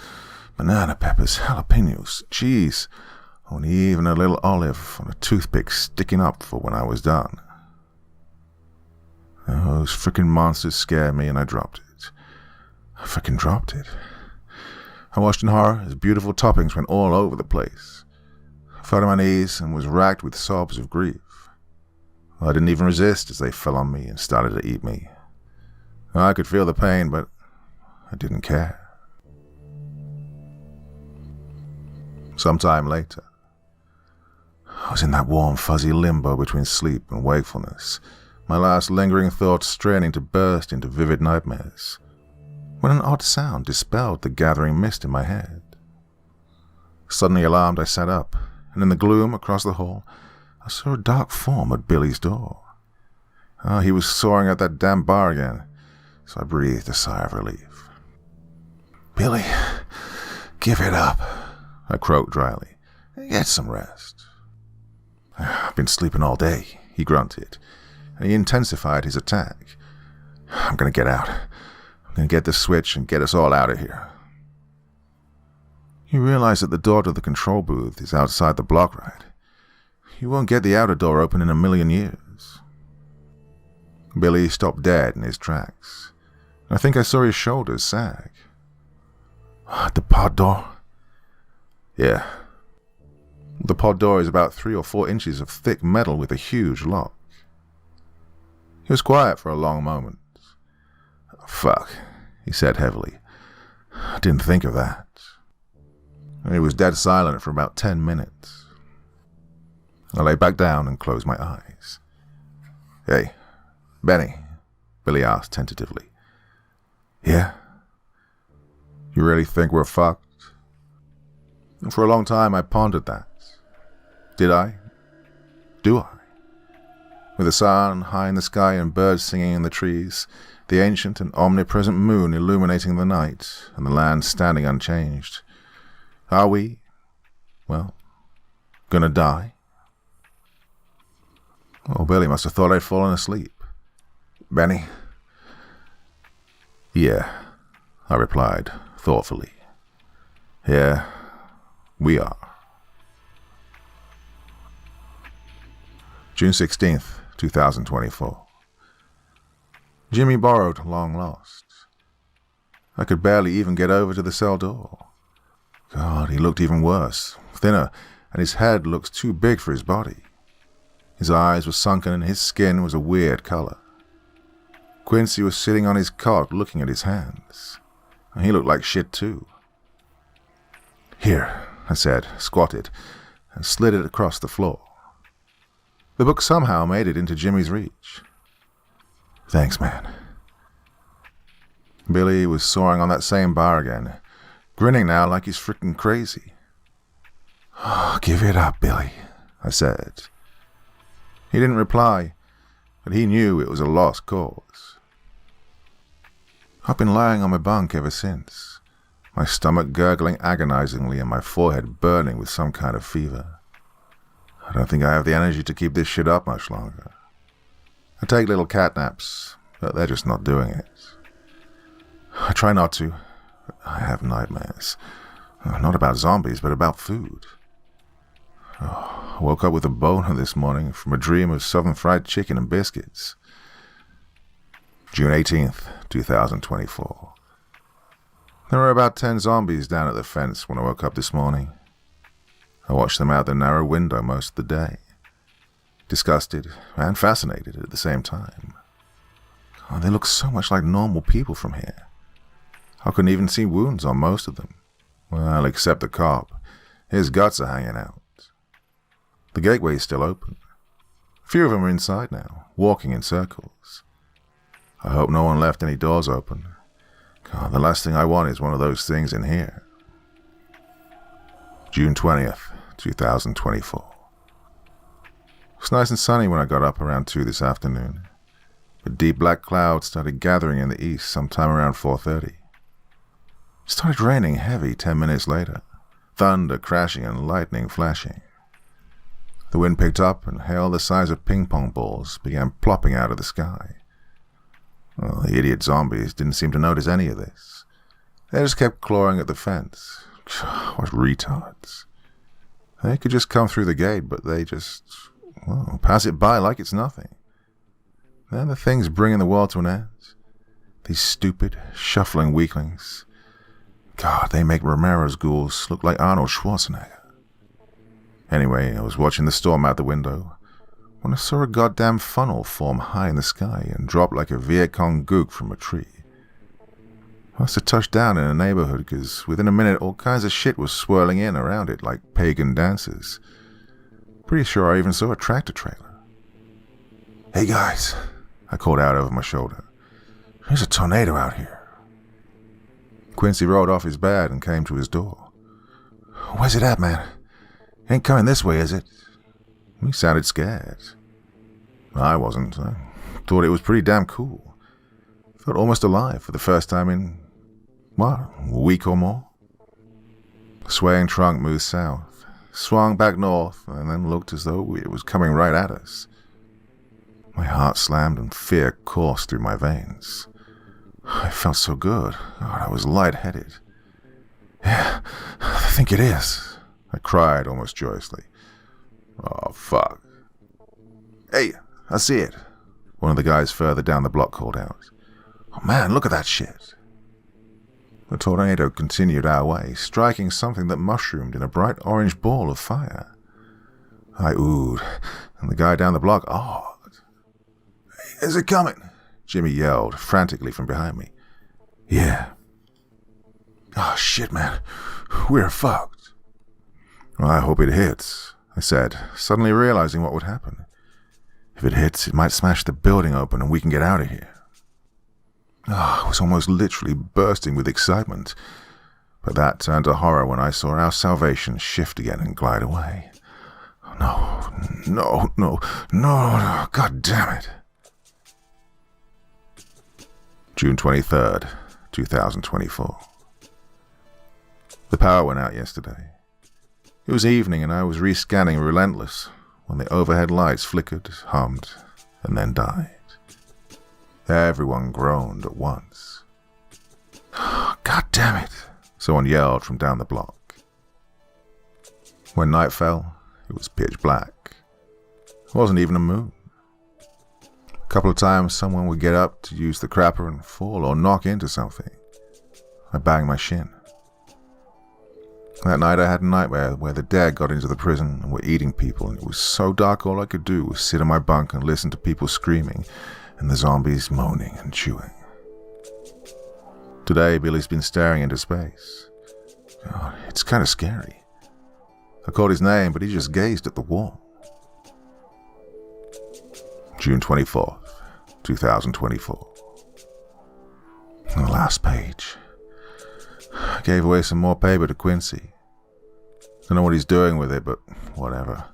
banana peppers, jalapenos, cheese, and even a little olive on a toothpick sticking up for when I was done. Those frickin' monsters scared me and I dropped it. I frickin' dropped it. I watched in horror as beautiful toppings went all over the place. I fell to my knees and was racked with sobs of grief. I didn't even resist as they fell on me and started to eat me. I could feel the pain, but I didn't care. Sometime later, I was in that warm, fuzzy limbo between sleep and wakefulness, my last lingering thoughts straining to burst into vivid nightmares, when an odd sound dispelled the gathering mist in my head. Suddenly alarmed, I sat up, and in the gloom across the hall, I saw a dark form at Billy's door. He was soaring at that damn bar again, so I breathed a sigh of relief. "Billy, give it up," I croaked dryly. "Get some rest." "I've been sleeping all day," he grunted, and he intensified his attack. "I'm gonna get out. I'm gonna get the switch and get us all out of here." You realize that the door to the control booth is outside the block, right? You won't get the outer door open in a million years. Billy stopped dead in his tracks. I think I saw his shoulders sag. "The pod door?" "Yeah." The pod door is about 3 or 4 inches of thick metal with a huge lock. He was quiet for a long moment. "Fuck," he said heavily. "I didn't think of that." And he was dead silent for about 10 minutes. I lay back down and closed my eyes. "Hey, Benny," Billy asked tentatively. "Yeah? You really think we're fucked?" And for a long time I pondered that. Did I? Do I? With the sun high in the sky and birds singing in the trees, the ancient and omnipresent moon illuminating the night, and the land standing unchanged. Are we, well, gonna die? Oh, Billy must have thought I'd fallen asleep. "Benny?" "Yeah," I replied, thoughtfully. "Yeah, we are." June 16th, 2024. Jimmy borrowed long lost. I could barely even get over to the cell door. God, he looked even worse, thinner, and his head looked too big for his body. His eyes were sunken and his skin was a weird color. Quincy was sitting on his cot looking at his hands, and he looked like shit too. "Here," I said, squatted, and slid it across the floor. The book somehow made it into Jimmy's reach. "Thanks, man." Billy was soaring on that same bar again, grinning now like he's freaking crazy. "Oh, give it up, Billy," I said. He didn't reply, but he knew it was a lost cause. I've been lying on my bunk ever since, my stomach gurgling agonizingly and my forehead burning with some kind of fever. I don't think I have the energy to keep this shit up much longer. I take little cat naps, but they're just not doing it. I try not to. I have nightmares. Not about zombies, but about food. I woke up with a boner this morning from a dream of southern fried chicken and biscuits. June 18th, 2024. There were about 10 zombies down at the fence when I woke up this morning. I watched them out the narrow window most of the day, disgusted and fascinated at the same time. Oh, they look so much like normal people from here. I couldn't even see wounds on most of them. Well, except the cop. His guts are hanging out. The gateway is still open. Few of them are inside now, walking in circles. I hope no one left any doors open. God, the last thing I want is one of those things in here. June 20th, 2024. It was nice and sunny when I got up around 2 this afternoon, but deep black clouds started gathering in the east sometime around 4:30. It started raining heavy 10 minutes later, thunder crashing and lightning flashing. The wind picked up and hail the size of ping pong balls began plopping out of the sky. Well, the idiot zombies didn't seem to notice any of this. They just kept clawing at the fence. What retards. They could just come through the gate, but they just, well, pass it by like it's nothing. Then the things bringing the world to an end. These stupid, shuffling weaklings. God, they make Romero's ghouls look like Arnold Schwarzenegger. Anyway, I was watching the storm out the window when I saw a goddamn funnel form high in the sky and drop like a Viet Cong gook from a tree. I must have touched down in a neighborhood because within a minute all kinds of shit was swirling in around it like pagan dancers. Pretty sure I even saw a tractor trailer. "Hey guys," I called out over my shoulder. "There's a tornado out here." Quincy rolled off his bed and came to his door. "Where's it at, man? Ain't coming this way, is it?" He sounded scared. I wasn't. I thought it was pretty damn cool. Felt almost alive for the first time in, what, a week or more? The swaying trunk moved south, swung back north, and then looked as though it was coming right at us. My heart slammed and fear coursed through my veins. I felt so good. God, I was lightheaded. "Yeah, I think it is," I cried almost joyously. "Oh, fuck." "Hey, I see it," one of the guys further down the block called out. "Oh man, look at that shit." The tornado continued our way, striking something that mushroomed in a bright orange ball of fire. I oohed, and the guy down the block awed. "Hey, is it coming?" Jimmy yelled frantically from behind me. "Yeah." "Oh shit, man, we're fucked." "Well, I hope it hits," I said, suddenly realizing what would happen. If it hits, it might smash the building open and we can get out of here. I was almost literally bursting with excitement, but that turned to horror when I saw our salvation shift again and glide away. No, God damn it. June 23rd, 2024. The power went out yesterday. It was evening and I was rescanning Relentless when the overhead lights flickered, hummed, and then died. Everyone groaned at once. "God damn it," someone yelled from down the block. When night fell, it was pitch black. There wasn't even a moon. A couple of times someone would get up to use the crapper and fall or knock into something. I banged my shin. That night I had a nightmare where the dead got into the prison and were eating people, and it was so dark all I could do was sit on my bunk and listen to people screaming and the zombies moaning and chewing. Today Billy's been staring into space. God, it's kind of scary. I called his name, but he just gazed at the wall. June 24th, 2024. The last page. I gave away some more paper to Quincy. Don't know what he's doing with it, but whatever.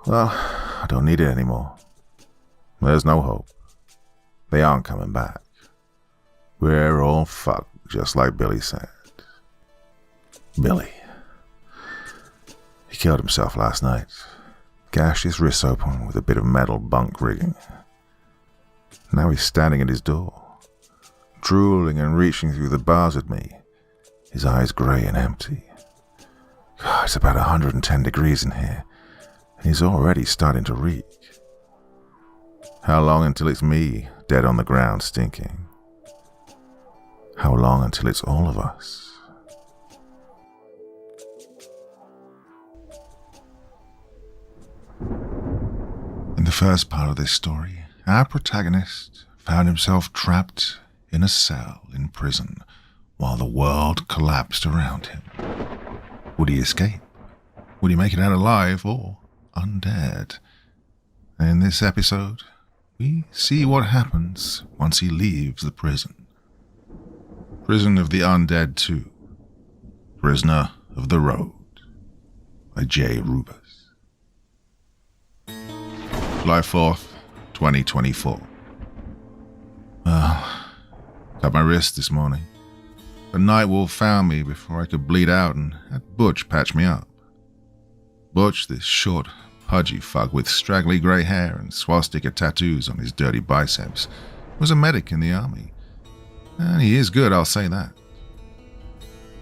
Well, I don't need it anymore. There's no hope. They aren't coming back. We're all fucked, just like Billy said. Billy. He killed himself last night. Gashed his wrists open with a bit of metal bunk rigging. Now he's standing at his door, drooling and reaching through the bars at me, his eyes grey and empty. God, it's about 110 degrees in here, and he's already starting to reek. How long until it's me, dead on the ground, stinking? How long until it's all of us? In the first part of this story, our protagonist found himself trapped in a cell in prison while the world collapsed around him. Would he escape? Would he make it out alive or undead? In this episode, we see what happens once he leaves the prison. Prison of the Undead 2. Prisoner of the Road by Jrubas. July 4th, 2024. Cut my wrist this morning. A nightwolf found me before I could bleed out and had Butch patch me up. Butch, this short, pudgy fuck with straggly grey hair and swastika tattoos on his dirty biceps, was a medic in the army. And he is good, I'll say that.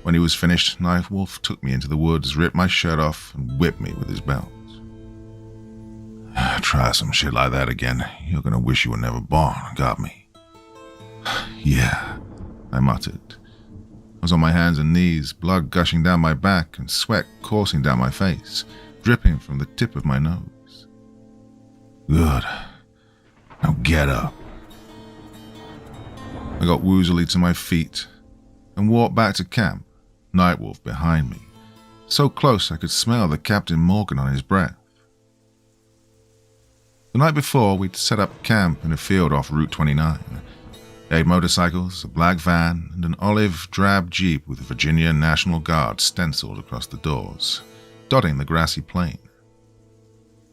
When he was finished, Nightwolf took me into the woods, ripped my shirt off, and whipped me with his belt. Try some shit like that again, you're gonna wish you were never born, got me. Yeah, I muttered. I was on my hands and knees, blood gushing down my back and sweat coursing down my face, dripping from the tip of my nose. Good. Now get up. I got woozily to my feet and walked back to camp, Nightwolf behind me, so close I could smell the Captain Morgan on his breath. The night before, we'd set up camp in a field off Route 29. 8 motorcycles, a black van, and an olive drab Jeep with a Virginia National Guard stenciled across the doors, dotting the grassy plain.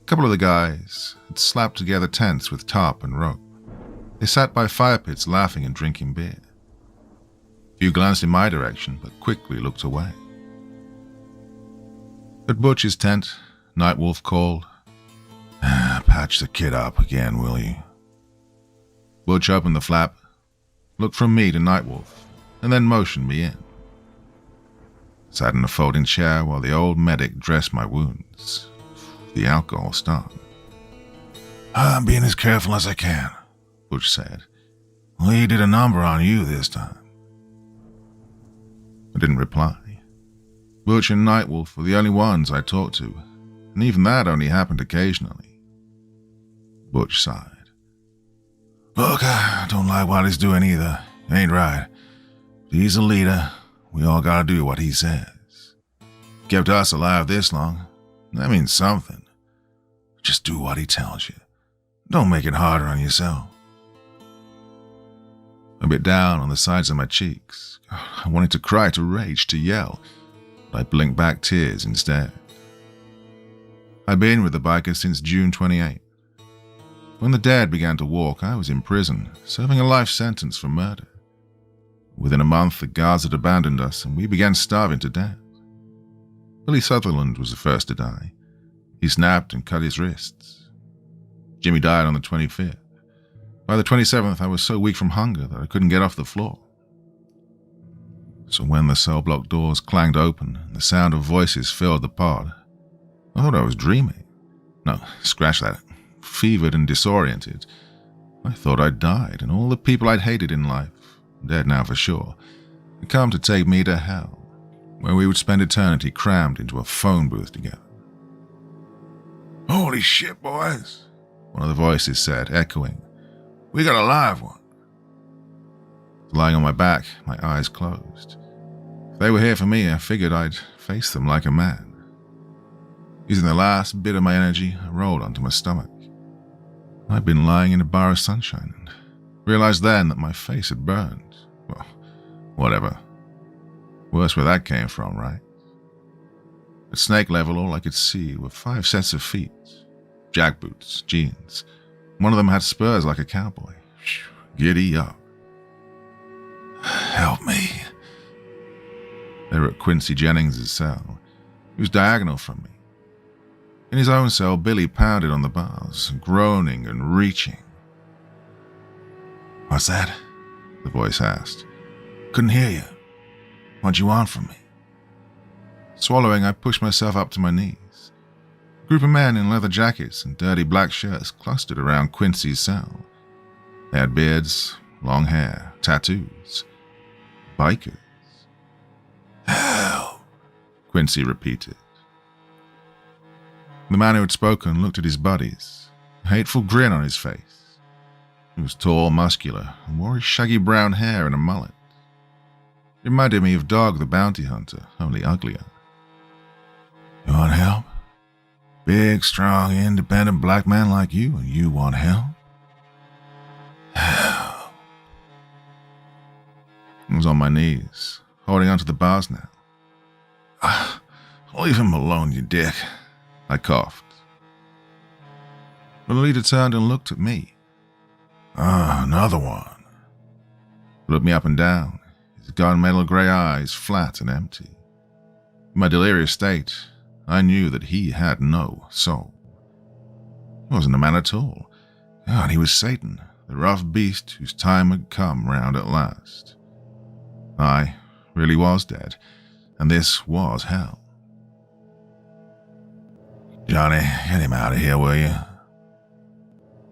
A couple of the guys had slapped together tents with tarp and rope. They sat by fire pits laughing and drinking beer. A few glanced in my direction, but quickly looked away. At Butch's tent, Nightwolf called, "Patch the kid up again, will you?" Butch opened the flap, looked from me to Nightwolf, and then motioned me in. Sat in a folding chair while the old medic dressed my wounds. The alcohol started. "I'm being as careful as I can," Butch said. "We did a number on you this time." I didn't reply. Butch and Nightwolf were the only ones I talked to, and even that only happened occasionally. Butch sighed. "Look, I don't like what he's doing either. Ain't right. He's a leader. We all gotta do what he says. Kept us alive this long. That means something. Just do what he tells you. Don't make it harder on yourself." A bit down on the sides of my cheeks. I wanted to cry, to rage, to yell, but I blinked back tears instead. I'd been with the bikers since June 28th. When the dead began to walk, I was in prison, serving a life sentence for murder. Within a month, the guards had abandoned us, and we began starving to death. Billy Sutherland was the first to die. He snapped and cut his wrists. Jimmy died on the 25th. By the 27th, I was so weak from hunger that I couldn't get off the floor. So when the cell block doors clanged open and the sound of voices filled the pod, I thought I was dreaming. No, scratch that. Fevered and disoriented. I thought I'd died, and all the people I'd hated in life, dead now for sure, had come to take me to hell, where we would spend eternity crammed into a phone booth together. "Holy shit, boys," one of the voices said, echoing. "We got a live one." Lying on my back, my eyes closed. If they were here for me, I figured I'd face them like a man. Using the last bit of my energy, I rolled onto my stomach. I'd been lying in a bar of sunshine and realized then that my face had burned. Well, whatever. Worse where that came from, right? At snake level, all I could see were 5 sets of feet. Jackboots, jeans. One of them had spurs like a cowboy. Giddy up. "Help me." They were at Quincy Jennings' cell. He was diagonal from me. In his own cell, Billy pounded on the bars, groaning and reaching. "What's that?" the voice asked. "Couldn't hear you. What you want from me?" Swallowing, I pushed myself up to my knees. A group of men in leather jackets and dirty black shirts clustered around Quincy's cell. They had beards, long hair, tattoos. Bikers. "Help," Quincy repeated. The man who had spoken looked at his buddies, a hateful grin on his face. He was tall, muscular, and wore his shaggy brown hair in a mullet. It reminded me of Dog the Bounty Hunter, only uglier. "You want help?" Big, strong, independent black man like you, and you want help? Help. I was on my knees, holding onto the bars now. Leave him alone, you dick, I coughed. The leader turned and looked at me. Another one. He looked me up and down, his gunmetal grey eyes flat and empty. In my delirious state, I knew that he had no soul. He wasn't a man at all. God, he was Satan, the rough beast whose time had come round at last. I really was dead, and this was hell. Johnny, get him out of here, will you?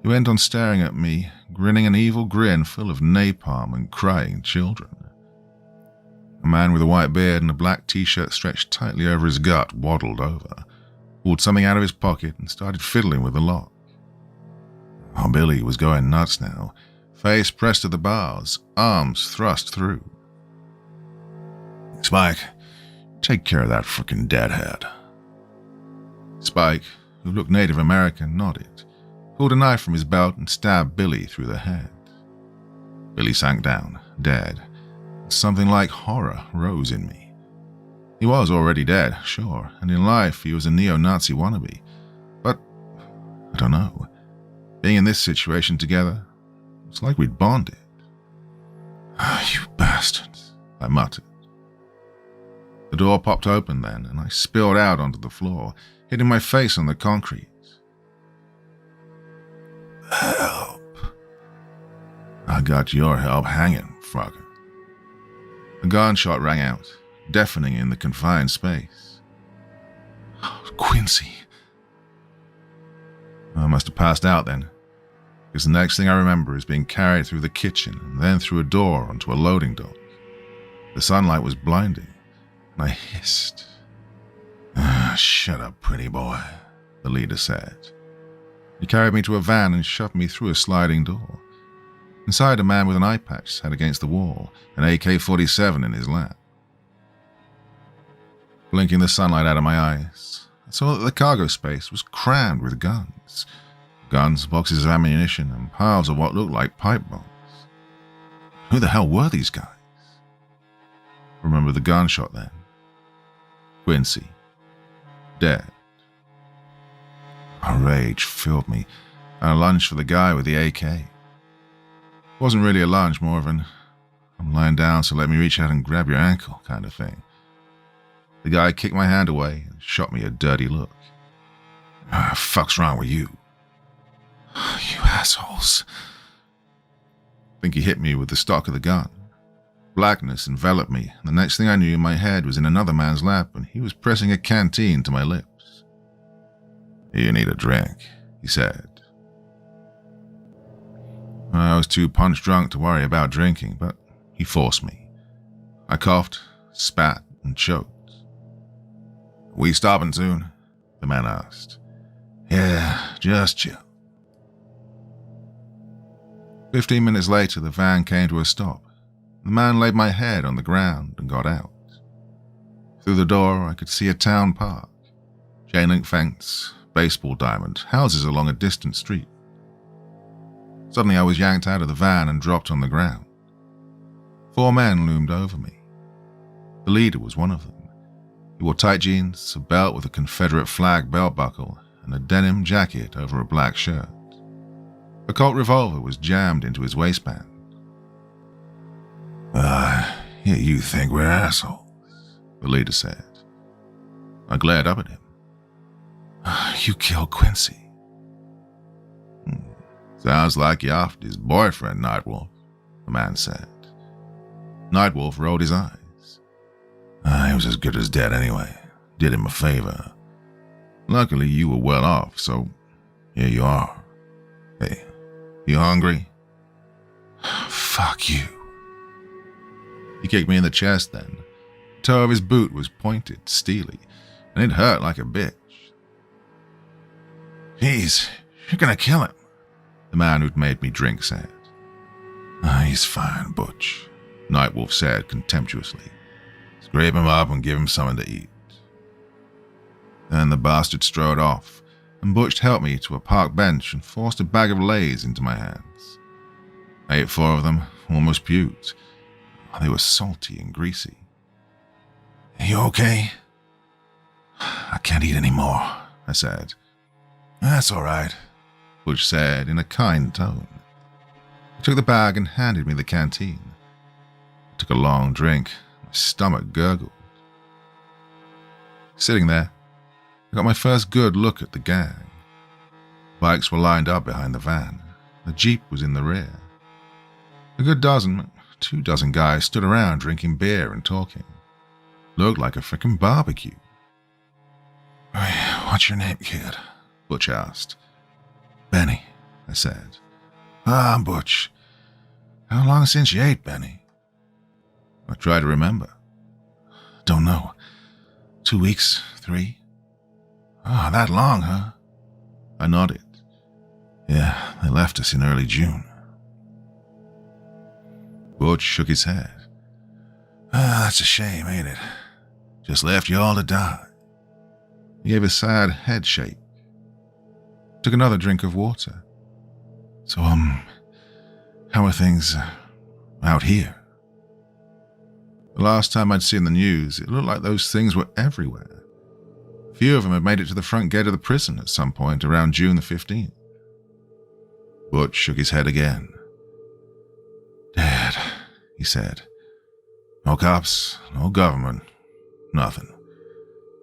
He went on staring at me, grinning an evil grin full of napalm and crying children. A man with a white beard and a black t-shirt stretched tightly over his gut waddled over, pulled something out of his pocket and started fiddling with the lock. Oh, Billy was going nuts now, face pressed to the bars, arms thrust through. Spike, take care of that frickin' deadhead. Spike, who looked Native American, nodded, pulled a knife from his belt and stabbed Billy through the head. Billy sank down, dead. Something like horror rose in me. He was already dead, sure, and in life he was a neo-Nazi wannabe. But, I don't know, being in this situation together, it's like we'd bonded. You bastards, I muttered. The door popped open then, and I spilled out onto the floor, hitting my face on the concrete. Help. I got your help hanging, fucker. A gunshot rang out, deafening in the confined space. Oh, Quincy. I must have passed out then, because the next thing I remember is being carried through the kitchen and then through a door onto a loading dock. The sunlight was blinding, and I hissed. Shut up, pretty boy, the leader said. He carried me to a van and shoved me through a sliding door. Inside, a man with an eye patch sat against the wall, an AK-47 in his lap. Blinking the sunlight out of my eyes, I saw that the cargo space was crammed with guns. Guns, boxes of ammunition, and piles of what looked like pipe bombs. Who the hell were these guys? Remember the gunshot then. Quincy. Dead. A rage filled me, and I lunged for the guy with the AK. It wasn't really a lunge, more of an I'm lying down, so let me reach out and grab your ankle kind of thing. The guy kicked my hand away and shot me a dirty look. Fuck's wrong with you? You assholes. I think he hit me with the stock of the gun. Blackness enveloped me, and the next thing I knew, my head was in another man's lap, and he was pressing a canteen to my lips. You need a drink, he said. I was too punch-drunk to worry about drinking, but he forced me. I coughed, spat, and choked. We stopping soon? The man asked. Yeah, just chill. 15 minutes later, the van came to a stop. The man laid my head on the ground and got out. Through the door, I could see a town park. Chain-link fence, baseball diamond, houses along a distant street. Suddenly I was yanked out of the van and dropped on the ground. 4 men loomed over me. The leader was one of them. He wore tight jeans, a belt with a Confederate flag belt buckle, and a denim jacket over a black shirt. A Colt revolver was jammed into his waistband. You think we're assholes, the leader said. I glared up at him. You killed Quincy. Sounds like you offed his boyfriend, Nightwolf, the man said. Nightwolf rolled his eyes. He was as good as dead anyway. Did him a favor. Luckily, you were well off, so here you are. Hey, you hungry? Fuck you. He kicked me in the chest then. The toe of his boot was pointed, steely, and it hurt like a bitch. Jeez, you're gonna kill him, the man who'd made me drink said. He's fine, Butch, Nightwolf said contemptuously. Scrape him up and give him something to eat. Then the bastard strode off, and Butch helped me to a park bench and forced a bag of Lays into my hands. I ate 4 of them, almost puked. They were salty and greasy. "Are you okay?" "I can't eat any more," I said. "That's all right," Butch said in a kind tone. He took the bag and handed me the canteen. I took a long drink. My stomach gurgled. Sitting there, I got my first good look at the gang. Bikes were lined up behind the van. The Jeep was in the rear. A good 2 dozen guys stood around drinking beer and talking. Looked like a frickin' barbecue. "Hey, what's your name, kid?" Butch asked. "Benny," I said. "Ah, I'm Butch. How long since you ate, Benny?" I tried to remember. "Don't know. 2 weeks, 3? Ah, that long, huh?" I nodded. "Yeah, they left us in early June." Butch shook his head. "Ah, that's a shame, ain't it? Just left you all to die." He gave a sad head shake. Took another drink of water. "So, how are things out here?" The last time I'd seen the news, it looked like those things were everywhere. A few of them had made it to the front gate of the prison at some point around June the 15th. Butch shook his head again. "Dead," he said. "No cops, no government, nothing.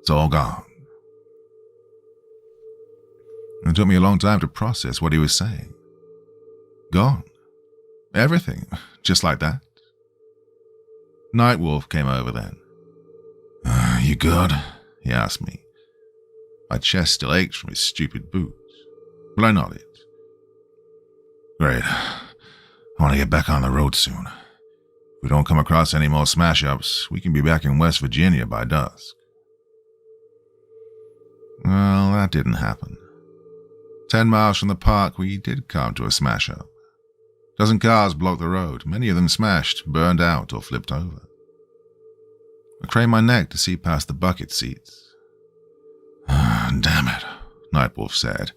It's all gone." It took me a long time to process what he was saying. Gone. Everything, just like that. Nightwolf came over then. "You good?" he asked me. My chest still ached from his stupid boots, but I nodded. "Great. I want to get back on the road soon. If we don't come across any more smash-ups, we can be back in West Virginia by dusk." Well, that didn't happen. 10 miles from the park, we did come to a smash-up. A dozen cars blocked the road, many of them smashed, burned out, or flipped over. I craned my neck to see past the bucket seats. "Damn it," Nightwolf said.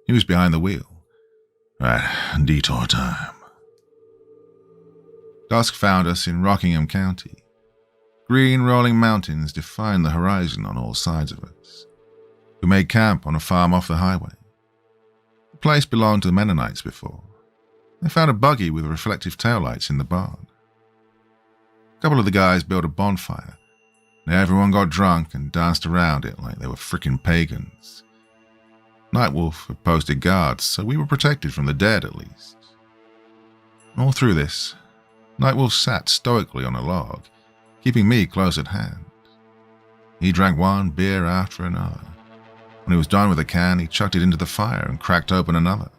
He was behind the wheel. "Right, detour time." Dusk found us in Rockingham County. Green rolling mountains defined the horizon on all sides of us. We made camp on a farm off the highway. The place belonged to the Mennonites before. They found a buggy with reflective taillights in the barn. A couple of the guys built a bonfire, and everyone got drunk and danced around it like they were frickin' pagans. Nightwolf had posted guards, so we were protected from the dead at least. All through this, Nightwolf sat stoically on a log, keeping me close at hand. He drank one beer after another. When he was done with a can, he chucked it into the fire and cracked open another.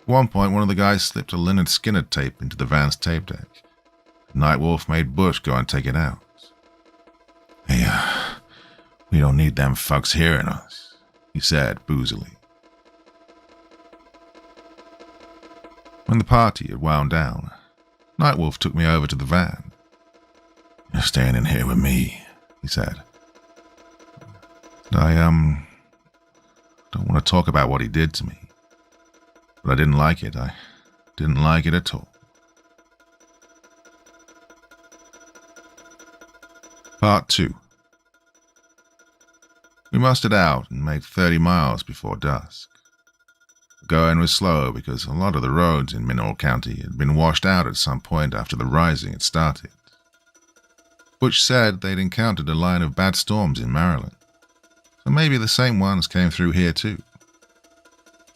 At one point, one of the guys slipped a Leonard Skinner tape into the van's tape deck. Nightwolf made Butch go and take it out. "Hey, we don't need them fucks hearing us," he said boozily. When the party had wound down, Nightwolf took me over to the van. "You're staying in here with me," he said. I don't want to talk about what he did to me, but I didn't like it. I didn't like it at all. Part 2. We mustered out and made 30 miles before dusk. The going was slow because a lot of the roads in Mineral County had been washed out at some point after the rising had started. Butch said they'd encountered a line of bad storms in Maryland, so maybe the same ones came through here too.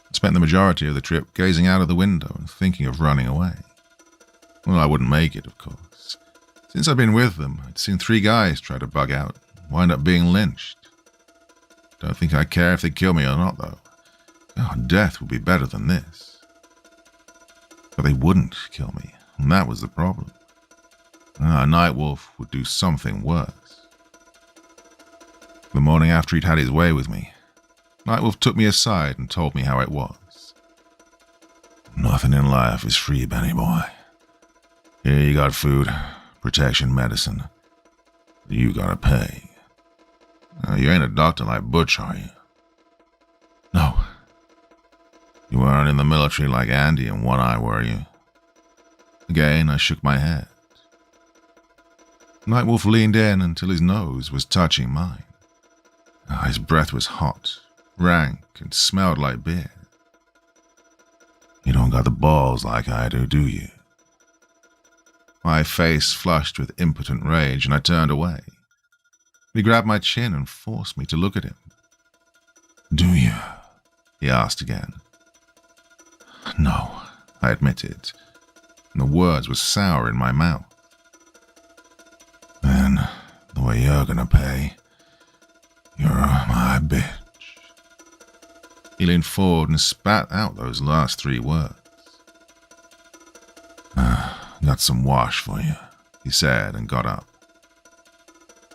I spent the majority of the trip gazing out of the window and thinking of running away. Well, I wouldn't make it, of course. Since I'd been with them, I'd seen 3 guys try to bug out, wind up being lynched. Don't think I care if they kill me or not, though. Oh, death would be better than this. But they wouldn't kill me, and that was the problem. Nightwolf would do something worse. The morning after he'd had his way with me, Nightwolf took me aside and told me how it was. "Nothing in life is free, Benny boy. Here you got food, protection, medicine. You gotta pay. You ain't a doctor like Butch, are you? No. You weren't in the military like Andy and One Eye, were you? Again, I shook my head. Nightwolf leaned in until his nose was touching mine. His breath was hot, rank, and smelled like beer. You don't got the balls like I do you? My face flushed with impotent rage, and I turned away. He grabbed my chin and forced me to look at him. Do you? He asked again. No, I admitted, and the words were sour in my mouth. Then, the way you're gonna pay, you're my bitch. He leaned forward and spat out those last 3 words. Got some wash for you, he said, and got up.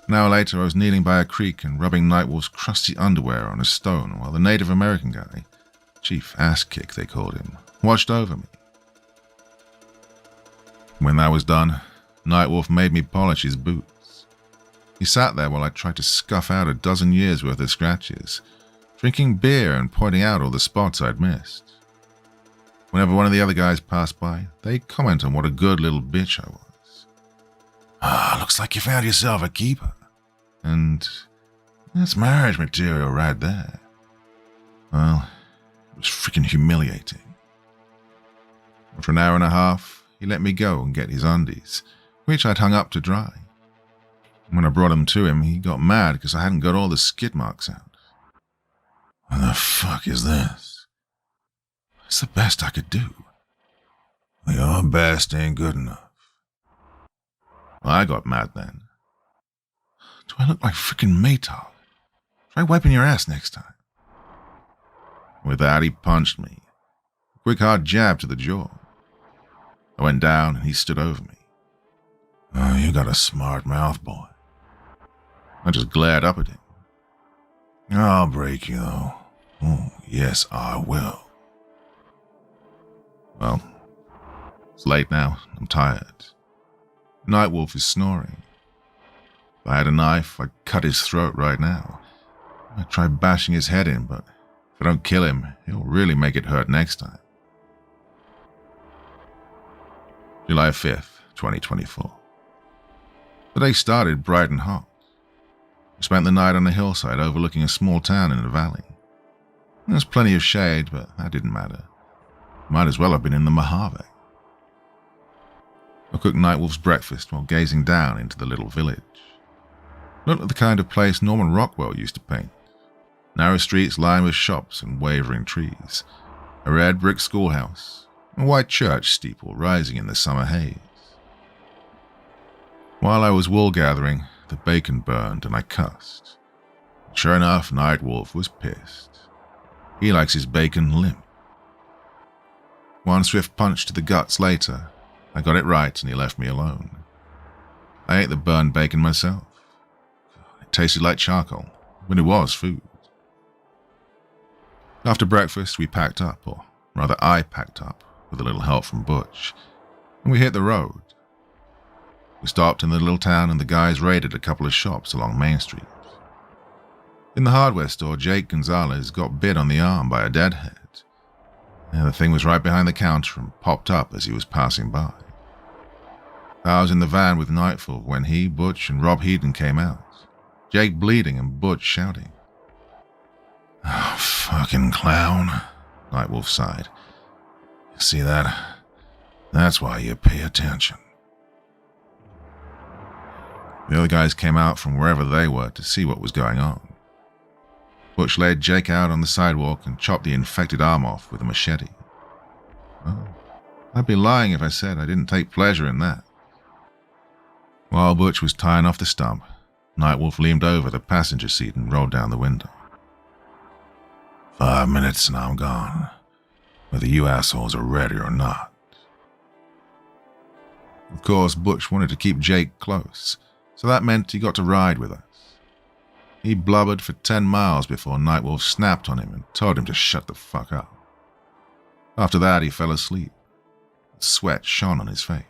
An hour later, I was kneeling by a creek and rubbing Nightwolf's crusty underwear on a stone while the Native American guy, Chief Ass-Kick they called him, watched over me. When that was done, Nightwolf made me polish his boots. He sat there while I tried to scuff out a dozen years' worth of scratches, drinking beer and pointing out all the spots I'd missed. Whenever one of the other guys passed by, they'd comment on what a good little bitch I was. Looks like you found yourself a keeper. And that's marriage material right there. Well, it was freaking humiliating. After an hour and a half, he let me go and get his undies, which I'd hung up to dry. When I brought them to him, he got mad because I hadn't got all the skid marks out. What the fuck is this? It's the best I could do. Your best ain't good enough. Well, I got mad then. Do I look like frickin' Maytag? Try wiping your ass next time. With that, he punched me. A quick hard jab to the jaw. I went down and he stood over me. Oh, you got a smart mouth, boy. I just glared up at him. I'll break you, though. Oh, yes, I will. Well, it's late now. I'm tired. Nightwolf is snoring. If I had a knife, I'd cut his throat right now. I'd try bashing his head in, but if I don't kill him, he'll really make it hurt next time. July 5th, 2024. The day started bright and hot. We spent the night on a hillside overlooking a small town in a valley. There was plenty of shade, but that didn't matter. Might as well have been in the Mojave. I cooked Nightwolf's breakfast while gazing down into the little village. It looked like the kind of place Norman Rockwell used to paint. Narrow streets lined with shops and wavering trees. A red brick schoolhouse. A white church steeple rising in the summer haze. While I was wool gathering, the bacon burned and I cussed. Sure enough, Nightwolf was pissed. He likes his bacon limp. One swift punch to the guts later, I got it right and he left me alone. I ate the burned bacon myself. It tasted like charcoal, but it was food. After breakfast, we packed up, or rather I packed up, with a little help from Butch, and we hit the road. We stopped in the little town and the guys raided a couple of shops along Main Street. In the hardware store, Jake Gonzalez got bit on the arm by a deadhead. The thing was right behind the counter and popped up as he was passing by. I was in the van with Nightfall when he, Butch, and Rob Heaton came out. Jake bleeding and Butch shouting. Oh, fucking clown, Nightwolf sighed. See that? That's why you pay attention. The other guys came out from wherever they were to see what was going on. Butch laid Jake out on the sidewalk and chopped the infected arm off with a machete. Oh, I'd be lying if I said I didn't take pleasure in that. While Butch was tying off the stump, Nightwolf leaned over the passenger seat and rolled down the window. 5 minutes and I'm gone, whether you assholes are ready or not. Of course, Butch wanted to keep Jake close, so that meant he got to ride with us. He blubbered for 10 miles before Nightwolf snapped on him and told him to shut the fuck up. After that, he fell asleep. Sweat shone on his face.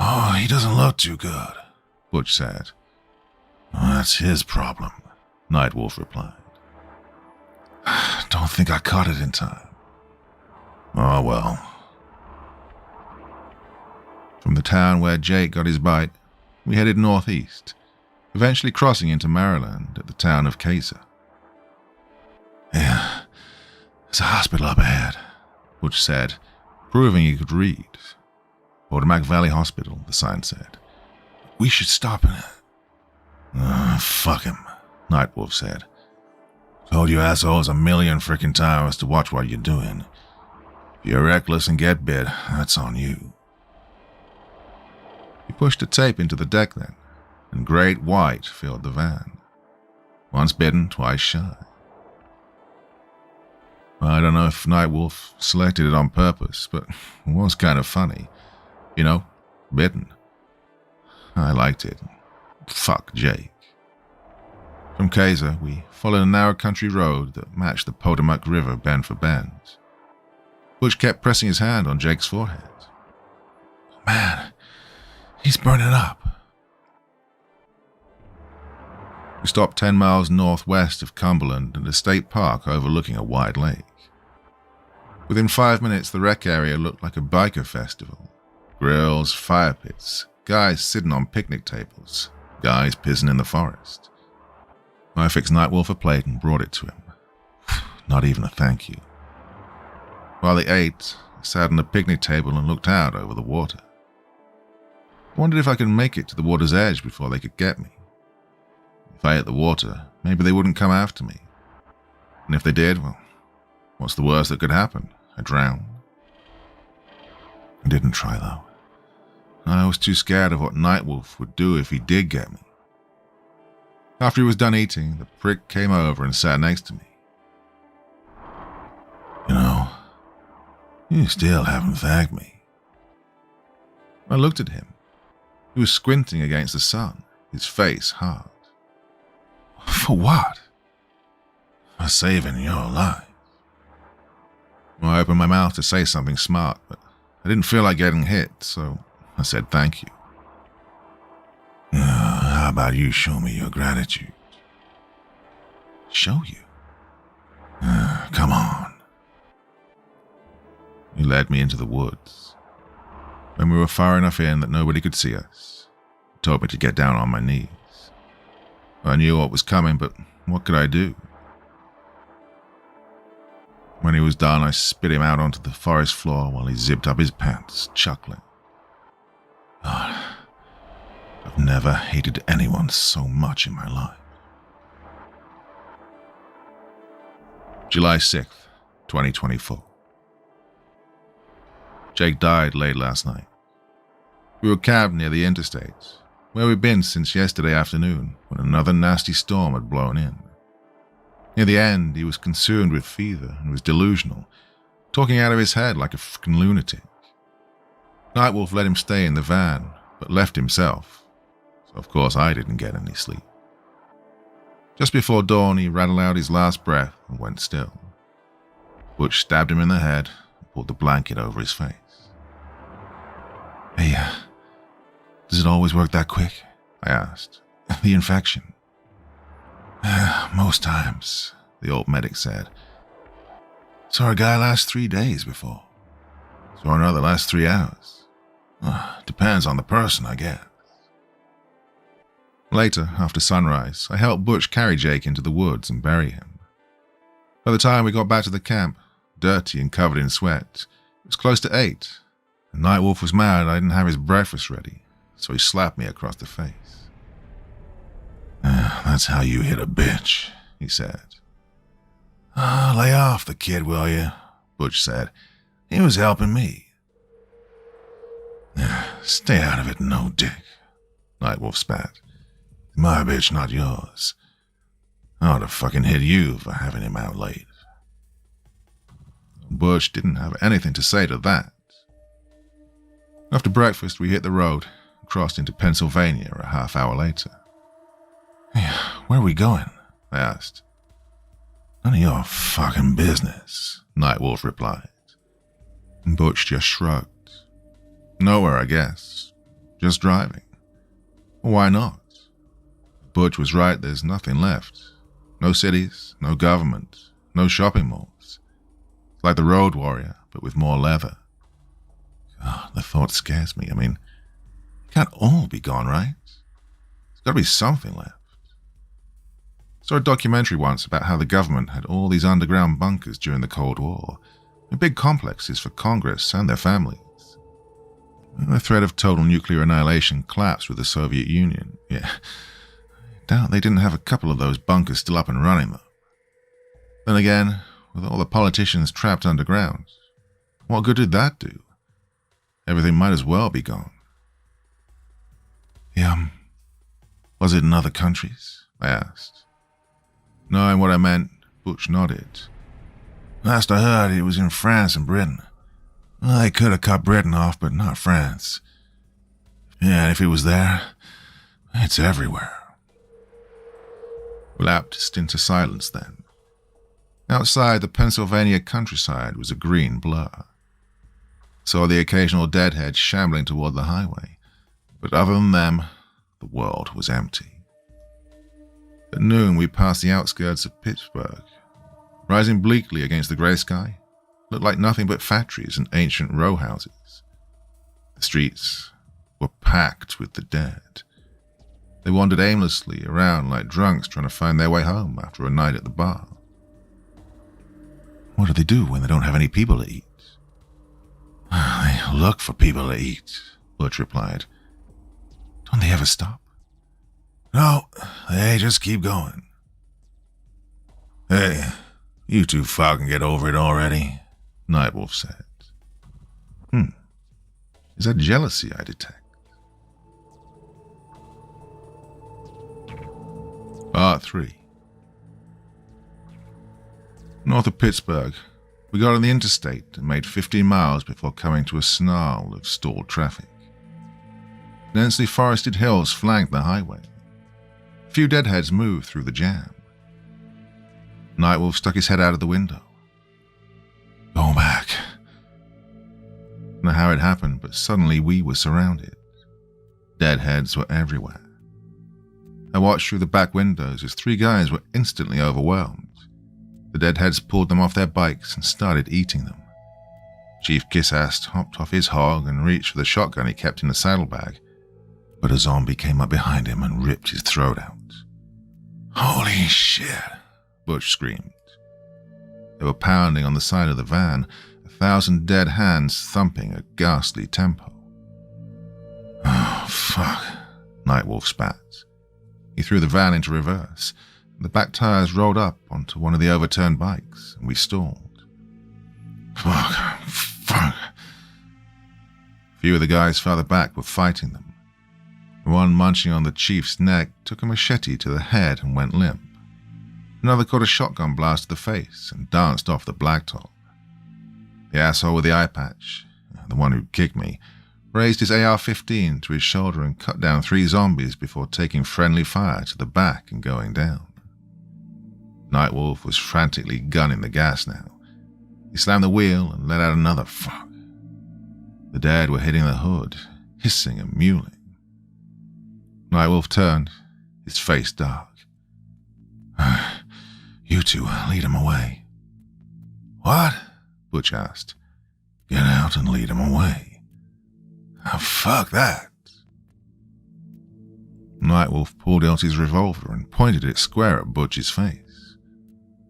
Oh, he doesn't look too good, Butch said. "Oh, that's his problem," Nightwolf replied. "Don't think I caught it in time." "Oh well." From the town where Jake got his bite, we headed northeast, eventually crossing into Maryland at the town of Kaiser. "Yeah, there's a hospital up ahead," Butch said, proving he could read. "Potomac Valley Hospital," the sign said. "We should stop in it." Fuck him," Nightwolf said. "Told you assholes a million frickin' times to watch what you're doing. If you're reckless and get bit, that's on you." He pushed a tape into the deck then, and Great White filled the van. Once bitten, twice shy. I don't know if Nightwolf selected it on purpose, but it was kind of funny. You know, bitten. I liked it. Fuck Jake. From Kaiser, we followed a narrow country road that matched the Potomac River bend for bend. Butch kept pressing his hand on Jake's forehead. "Man, he's burning up." We stopped 10 miles northwest of Cumberland at a state park overlooking a wide lake. Within 5 minutes, the rec area looked like a biker festival. Grills, fire pits, guys sitting on picnic tables, guys pissing in the forest. I fixed Nightwolf a plate and brought it to him. Not even a thank you. While they ate, I sat on the picnic table and looked out over the water. I wondered if I could make it to the water's edge before they could get me. If I hit the water, maybe they wouldn't come after me. And if they did, well, what's the worst that could happen? I drown. I didn't try, though. I was too scared of what Nightwolf would do if he did get me. After he was done eating, the prick came over and sat next to me. "You know, you still haven't thanked me." I looked at him. He was squinting against the sun, his face hard. "For what?" "For saving your life." I opened my mouth to say something smart, but I didn't feel like getting hit, so I said thank you. "How about you show me your gratitude?" "Show you?" "Come on." He led me into the woods. When we were far enough in that nobody could see us, he told me to get down on my knees. I knew what was coming, but what could I do? When he was done, I spit him out onto the forest floor while he zipped up his pants, chuckling. God, I've never hated anyone so much in my life. July 6th, 2024. Jake died late last night. We were camped near the interstate, where we'd been since yesterday afternoon when another nasty storm had blown in. Near the end, he was consumed with fever and was delusional, talking out of his head like a fucking lunatic. Nightwolf let him stay in the van, but left himself, so of course I didn't get any sleep. Just before dawn, he rattled out his last breath and went still. Butch stabbed him in the head and pulled the blanket over his face. "Hey, does it always work that quick?" I asked. "The infection?" "Most times," the old medic said. "Saw a guy last 3 days before. Saw another last 3 hours. Depends on the person, I guess." Later, after sunrise, I helped Butch carry Jake into the woods and bury him. By the time we got back to the camp, dirty and covered in sweat, it was close to 8, and Nightwolf was mad I didn't have his breakfast ready, so he slapped me across the face. "That's how you hit a bitch," he said. "Lay off the kid, will you?" Butch said. "He was helping me." "Stay out of it, no dick," Nightwolf spat. "My bitch, not yours. I ought to fucking hit you for having him out late." Butch didn't have anything to say to that. After breakfast, we hit the road and crossed into Pennsylvania a half hour later. "Hey, where are we going?" I asked. "None of your fucking business," Nightwolf replied. Butch just shrugged. "Nowhere, I guess. Just driving. Why not?" Butch was right, there's nothing left. No cities, no government, no shopping malls. It's like the Road Warrior, but with more leather. God, the thought scares me. I mean, it can't all be gone, right? There's got to be something left. I saw a documentary once about how the government had all these underground bunkers during the Cold War, in big complexes for Congress and their families. The threat of total nuclear annihilation collapsed with the Soviet Union. Yeah, I doubt they didn't have a couple of those bunkers still up and running, though. Then again, with all the politicians trapped underground, what good did that do? Everything might as well be gone. Yeah, was it in other countries? I asked. Knowing what I meant, Butch nodded. Last I heard, it was in France and Britain. Well, they could have cut Britain off, but not France. Yeah, and if it was there, it's everywhere. We lapsed into silence then. Outside, the Pennsylvania countryside was a green blur. Saw the occasional deadhead shambling toward the highway, but other than them, the world was empty. At noon, we passed the outskirts of Pittsburgh. Rising bleakly against the grey sky, looked like nothing but factories and ancient row houses. The streets were packed with the dead. They wandered aimlessly around like drunks trying to find their way home after a night at the bar. What do they do when they don't have any people to eat? They look for people to eat, Butch replied. Don't they ever stop? No, they just keep going. Hey, you two fucking get over it already, Nightwolf said. Is that jealousy I detect? Part 3. North of Pittsburgh, we got on the interstate and made 15 miles before coming to a snarl of stalled traffic. Densely forested hills flanked the highway. A few deadheads moved through the jam. Nightwolf stuck his head out of the window. Go back. I don't know how it happened, but suddenly we were surrounded. Deadheads were everywhere. I watched through the back windows as 3 guys were instantly overwhelmed. The deadheads pulled them off their bikes and started eating them. Chief Kiss-Ass hopped off his hog and reached for the shotgun he kept in the saddlebag, but a zombie came up behind him and ripped his throat out. Holy shit, Butch screamed. They were pounding on the side of the van, 1,000 dead hands thumping at ghastly tempo. Oh, fuck, Nightwolf spat. He threw the van into reverse. The back tires rolled up onto one of the overturned bikes, and we stalled. Fuck. A few of the guys farther back were fighting them. The one munching on the chief's neck took a machete to the head and went limp. Another caught a shotgun blast to the face and danced off the blacktop. The asshole with the eye patch, the one who kicked me, raised his AR-15 to his shoulder and cut down 3 zombies before taking friendly fire to the back and going down. Nightwolf was frantically gunning the gas now. He slammed the wheel and let out another fuck. The dead were hitting the hood, hissing and mewling. Nightwolf turned, his face dark. You two, lead him away. What? Butch asked. Get out and lead him away. Oh, fuck that. Nightwolf pulled out his revolver and pointed it square at Butch's face.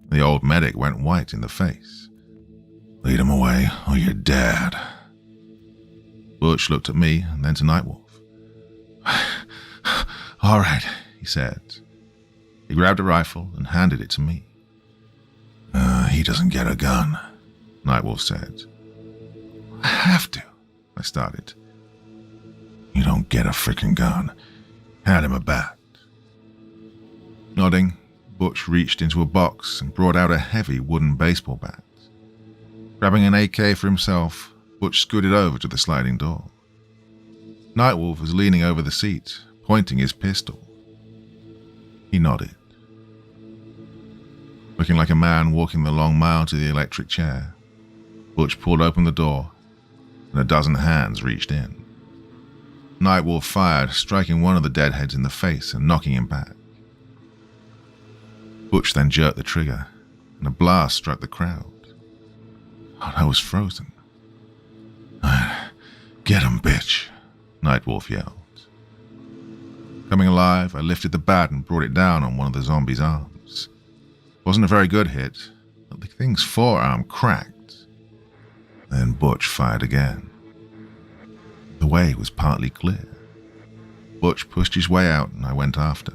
The old medic went white in the face. Lead him away, or you're dead. Butch looked at me and then to Nightwolf. All right, he said. He grabbed a rifle and handed it to me. He doesn't get a gun, Nightwolf said. I have to, I started. You don't get a frickin' gun. Hand him a bat. Nodding, Butch reached into a box and brought out a heavy wooden baseball bat. Grabbing an AK for himself, Butch scooted over to the sliding door. Nightwolf was leaning over the seat, pointing his pistol. He nodded. Looking like a man walking the long mile to the electric chair, Butch pulled open the door, and a dozen hands reached in. Nightwolf fired, striking one of the deadheads in the face and knocking him back. Butch then jerked the trigger, and a blast struck the crowd. I was frozen. "Get him, bitch," Nightwolf yelled. Coming alive, I lifted the bat and brought it down on one of the zombie's arms. It wasn't a very good hit, but the thing's forearm cracked. Then Butch fired again. The way was partly clear. Butch pushed his way out and I went after.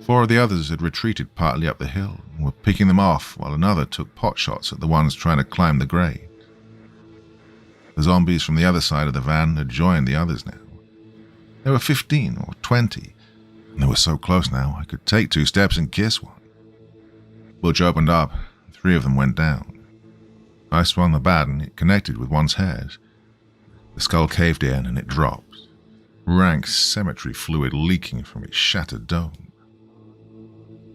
4 of the others had retreated partly up the hill and were picking them off while another took pot shots at the ones trying to climb the grade. The zombies from the other side of the van had joined the others now. There were 15 or 20, and they were so close now I could take 2 steps and kiss one. Butch opened up, and 3 of them went down. I swung the bat and it connected with one's head. The skull caved in and it dropped, rank cemetery fluid leaking from its shattered dome.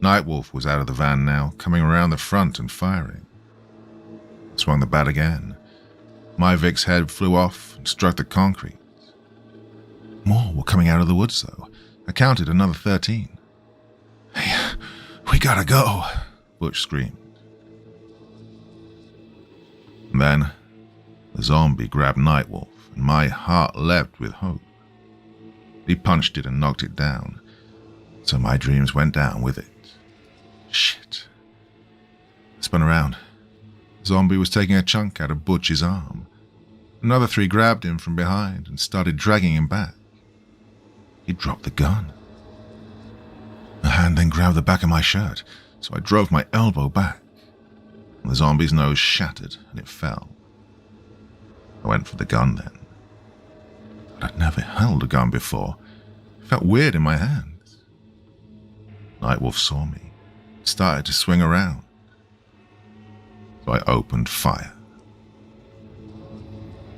Nightwolf was out of the van now, coming around the front and firing. I swung the bat again. My Vic's head flew off and struck the concrete. More were coming out of the woods, though. I counted another 13. "Hey, we gotta go," Butch screamed. And then, the zombie grabbed Nightwolf, and my heart leapt with hope. He punched it and knocked it down, so my dreams went down with it. Shit. I spun around. The zombie was taking a chunk out of Butch's arm. Another 3 grabbed him from behind and started dragging him back. He dropped the gun. A hand then grabbed the back of my shirt, so I drove my elbow back. The zombie's nose shattered and it fell. I went for the gun then. But I'd never held a gun before. It felt weird in my hands. Nightwolf saw me, started to swing around. So I opened fire.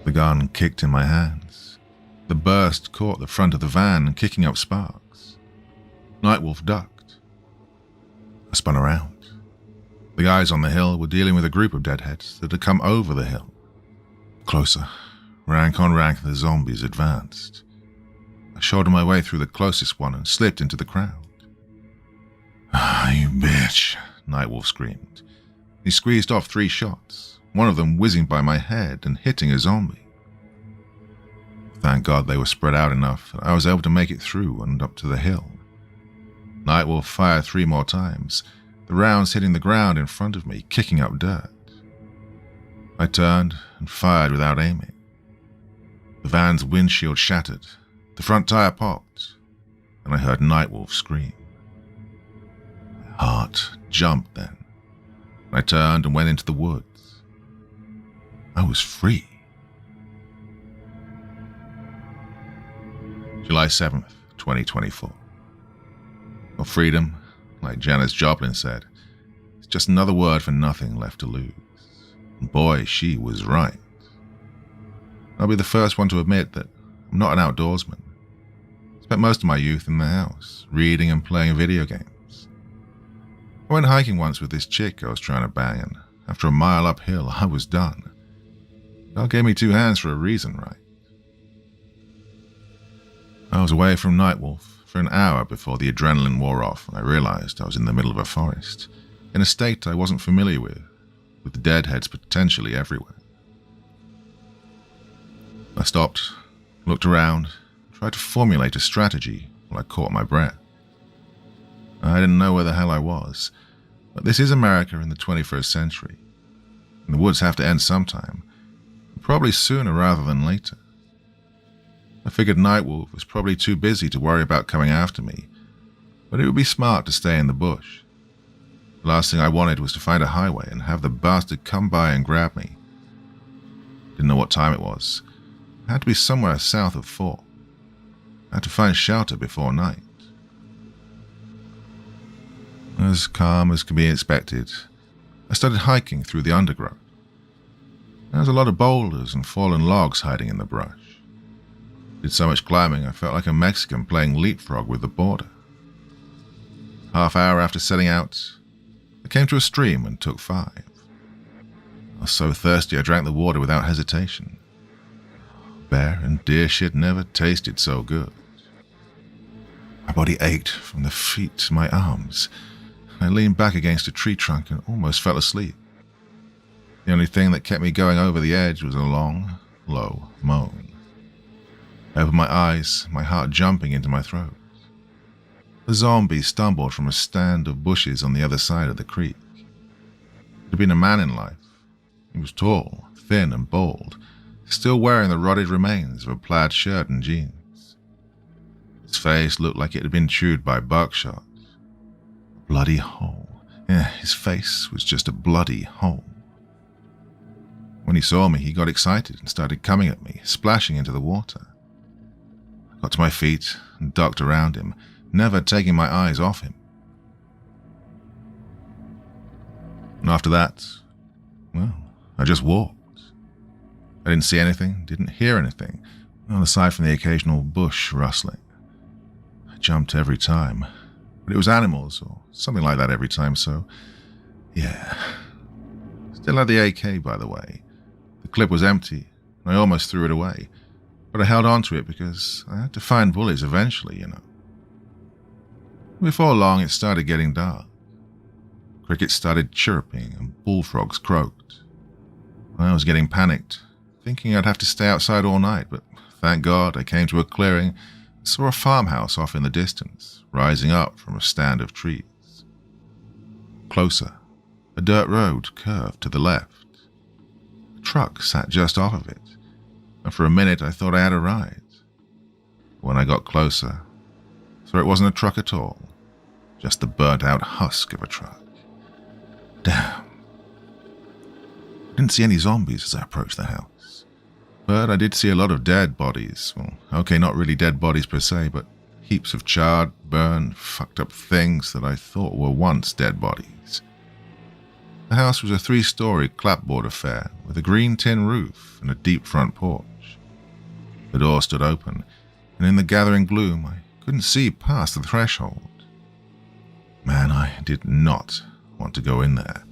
The gun kicked in my hands. The burst caught the front of the van, kicking up sparks. Nightwolf ducked. I spun around. The guys on the hill were dealing with a group of deadheads that had come over the hill. Closer, rank on rank, the zombies advanced. I shouldered my way through the closest one and slipped into the crowd. "Ah, you bitch," Nightwolf screamed. He squeezed off 3 shots, one of them whizzing by my head and hitting a zombie. Thank God they were spread out enough that I was able to make it through and up to the hill. Nightwolf fired 3 more times, the rounds hitting the ground in front of me, kicking up dirt. I turned and fired without aiming. The van's windshield shattered, the front tire popped, and I heard Nightwolf scream. My heart jumped then. I turned and went into the woods. I was free. July 7th, 2024. Well, freedom, like Janis Joplin said, is just another word for nothing left to lose. And boy, she was right. I'll be the first one to admit that I'm not an outdoorsman. I spent most of my youth in the house, reading and playing video games. I went hiking once with this chick I was trying to bang, and after a mile uphill, I was done. God gave me 2 hands for a reason, right? I was away from Nightwolf for an hour before the adrenaline wore off and I realized I was in the middle of a forest, in a state I wasn't familiar with the deadheads potentially everywhere. I stopped, looked around, tried to formulate a strategy while I caught my breath. I didn't know where the hell I was, but this is America in the 21st century, and the woods have to end sometime, probably sooner rather than later. I figured Nightwolf was probably too busy to worry about coming after me, but it would be smart to stay in the bush. The last thing I wanted was to find a highway and have the bastard come by and grab me. Didn't know what time it was. It had to be somewhere south of 4. I had to find shelter before night. As calm as could be expected, I started hiking through the undergrowth. There was a lot of boulders and fallen logs hiding in the brush. Did so much climbing I felt like a Mexican playing leapfrog with the border. Half hour after setting out, I came to a stream and took 5. I was so thirsty I drank the water without hesitation. Bear and deer shit never tasted so good. My body ached from the feet to my arms. I leaned back against a tree trunk and almost fell asleep. The only thing that kept me going over the edge was a long, low moan. I opened my eyes, my heart jumping into my throat. The zombie stumbled from a stand of bushes on the other side of the creek. It had been a man in life. He was tall, thin and bald, still wearing the rotted remains of a plaid shirt and jeans. His face looked like it had been chewed by buckshot. A bloody hole. Yeah, his face was just a bloody hole. When he saw me, he got excited and started coming at me, splashing into the water. I got to my feet and ducked around him, never taking my eyes off him. And after that, well, I just walked. I didn't see anything, didn't hear anything, well, aside from the occasional bush rustling. I jumped every time, but it was animals or something like that every time, so yeah. Still had the AK, by the way. The clip was empty, and I almost threw it away, but I held on to it because I had to find bullets eventually, you know. Before long, it started getting dark. Crickets started chirping and bullfrogs croaked. I was getting panicked, thinking I'd have to stay outside all night, but thank God I came to a clearing and saw a farmhouse off in the distance, rising up from a stand of trees. Closer, a dirt road curved to the left. A truck sat just off of it, and for a minute I thought I had a ride. But when I got closer, I saw it wasn't a truck at all, just the burnt-out husk of a truck. Damn. I didn't see any zombies as I approached the house, but I did see a lot of dead bodies. Well, okay, not really dead bodies per se, but heaps of charred, burned, fucked up things that I thought were once dead bodies. The house was a 3-story clapboard affair with a green tin roof and a deep front porch. The door stood open, and in the gathering gloom I couldn't see past the threshold. Man, I did not want to go in there.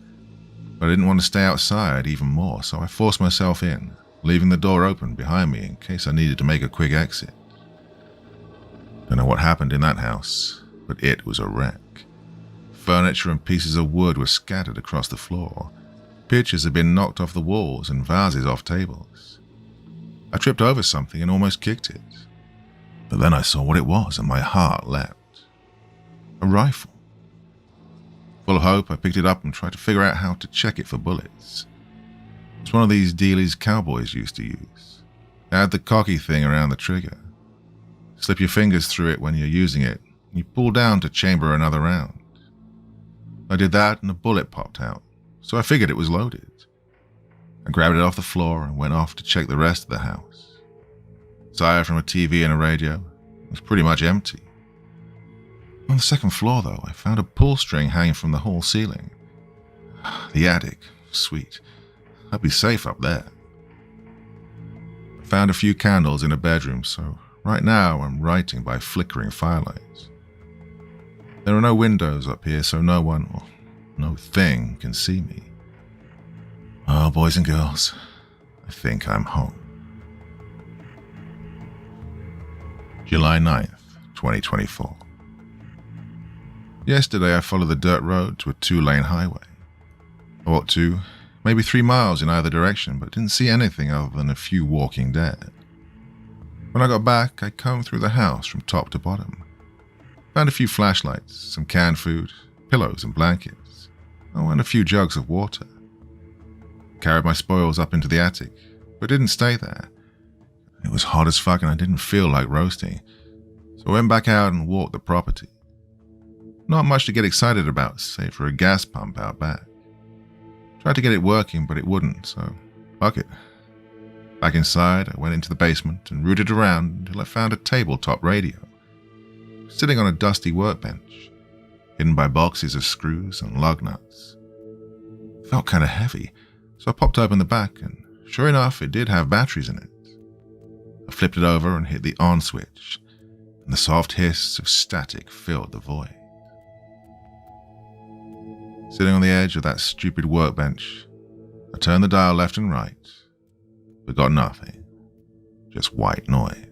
But I didn't want to stay outside even more, so I forced myself in, leaving the door open behind me in case I needed to make a quick exit. Don't know what happened in that house, but it was a wreck. Furniture and pieces of wood were scattered across the floor. Pictures had been knocked off the walls and vases off tables. I tripped over something and almost kicked it. But then I saw what it was and my heart leapt. A rifle. Full of hope, I picked it up and tried to figure out how to check it for bullets. It's one of these dealies cowboys used to use. They had the cocky thing around the trigger. Slip your fingers through it when you're using it, and you pull down to chamber another round. I did that and a bullet popped out, so I figured it was loaded. I grabbed it off the floor and went off to check the rest of the house. Aside from a TV and a radio, it was pretty much empty. On the second floor, though, I found a pull string hanging from the hall ceiling. The attic. Sweet. I'd be safe up there. I found a few candles in a bedroom, so right now I'm writing by flickering firelights. There are no windows up here, so no one, or no thing, can see me. Oh, boys and girls, I think I'm home. July 9th, 2024. Yesterday I followed the dirt road to a 2-lane highway. I walked 2, maybe 3 miles in either direction, but didn't see anything other than a few walking dead. When I got back, I combed through the house from top to bottom. Found a few flashlights, some canned food, pillows and blankets, and a few jugs of water. Carried my spoils up into the attic, but didn't stay there. It was hot as fuck and I didn't feel like roasting, so I went back out and walked the property. Not much to get excited about, save for a gas pump out back. Tried to get it working, but it wouldn't, so fuck it. Back inside, I went into the basement and rooted around until I found a tabletop radio, sitting on a dusty workbench, hidden by boxes of screws and lug nuts. It felt kind of heavy, so I popped open the back, and sure enough, it did have batteries in it. I flipped it over and hit the on switch, and the soft hiss of static filled the void. Sitting on the edge of that stupid workbench, I turned the dial left and right, but got nothing, just white noise.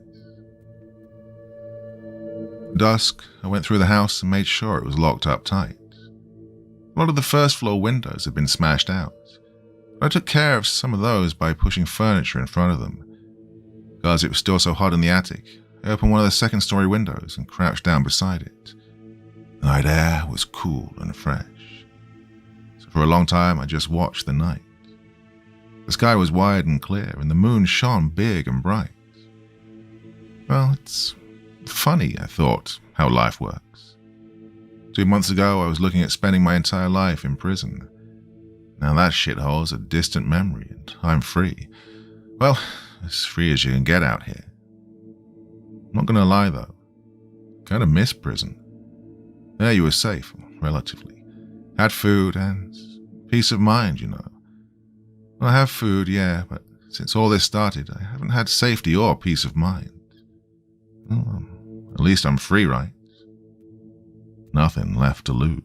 At dusk, I went through the house and made sure it was locked up tight. A lot of the first floor windows had been smashed out. I took care of some of those by pushing furniture in front of them. Because it was still so hot in the attic, I opened one of the second-story windows and crouched down beside it. The night air was cool and fresh. So for a long time, I just watched the night. The sky was wide and clear, and the moon shone big and bright. Well, it's funny, I thought, how life works. 2 months ago, I was looking at spending my entire life in prison. Now that shithole's a distant memory, and I'm free. Well, as free as you can get out here. I'm not gonna lie, though. Kind of miss prison. There you were safe, relatively. Had food and peace of mind, you know. Well, I have food, yeah, but since all this started, I haven't had safety or peace of mind. Well, at least I'm free, right? Nothing left to lose.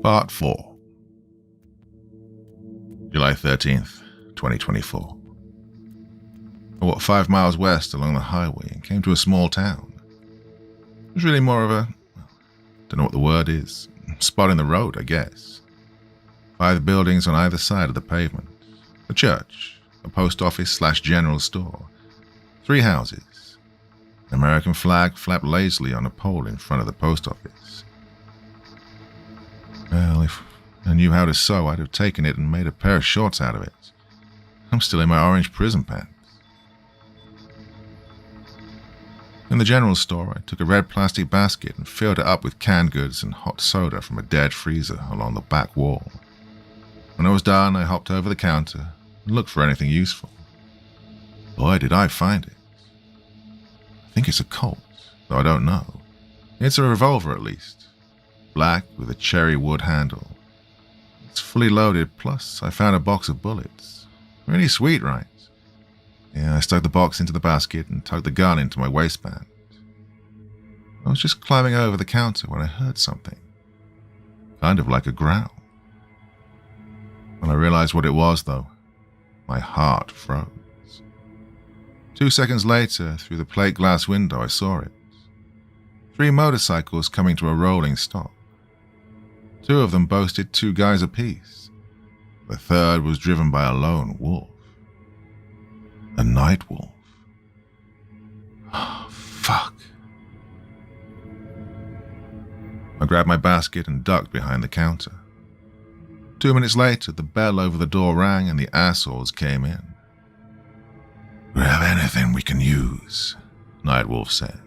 Part 4. July 13th, 2024. I walked 5 miles west along the highway and came to a small town. It was really more of a, don't know what the word is, spot in the road, I guess. 5 buildings on either side of the pavement. A church, a post office/general store. 3 houses. An American flag flapped lazily on a pole in front of the post office. Well, if I knew how to sew, I'd have taken it and made a pair of shorts out of it. I'm still in my orange prison pants. In the general store, I took a red plastic basket and filled it up with canned goods and hot soda from a dead freezer along the back wall. When I was done, I hopped over the counter and looked for anything useful. Boy, did I find it. I think it's a Colt, though I don't know. It's a revolver, at least. Black with a cherry wood handle. It's fully loaded, plus I found a box of bullets. Really sweet, right? Yeah, I stuck the box into the basket and tucked the gun into my waistband. I was just climbing over the counter when I heard something. Kind of like a growl. When I realized what it was, though, my heart froze. 2 seconds later, through the plate glass window, I saw it. 3 motorcycles coming to a rolling stop. 2 of them boasted 2 guys apiece. The third was driven by a lone wolf. A night wolf. Oh, fuck. I grabbed my basket and ducked behind the counter. 2 minutes later, the bell over the door rang and the assholes came in. Grab anything we can use, Nightwolf said.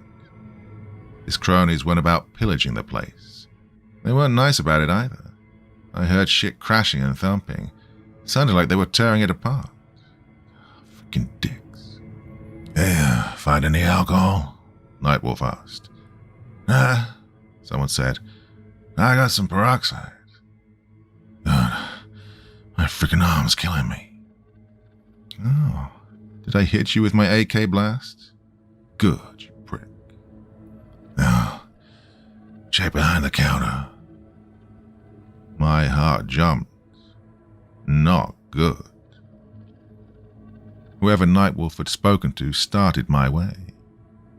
His cronies went about pillaging the place. They weren't nice about it either. I heard shit crashing and thumping. It sounded like they were tearing it apart. Fucking dicks. Hey, find any alcohol? Nightwolf asked. Nah, someone said. I got some peroxide. God, my freaking arm's killing me. Oh, did I hit you with my AK blast? Good, you prick. Now, check behind the counter. My heart jumped. Not good. Whoever Nightwolf had spoken to started my way.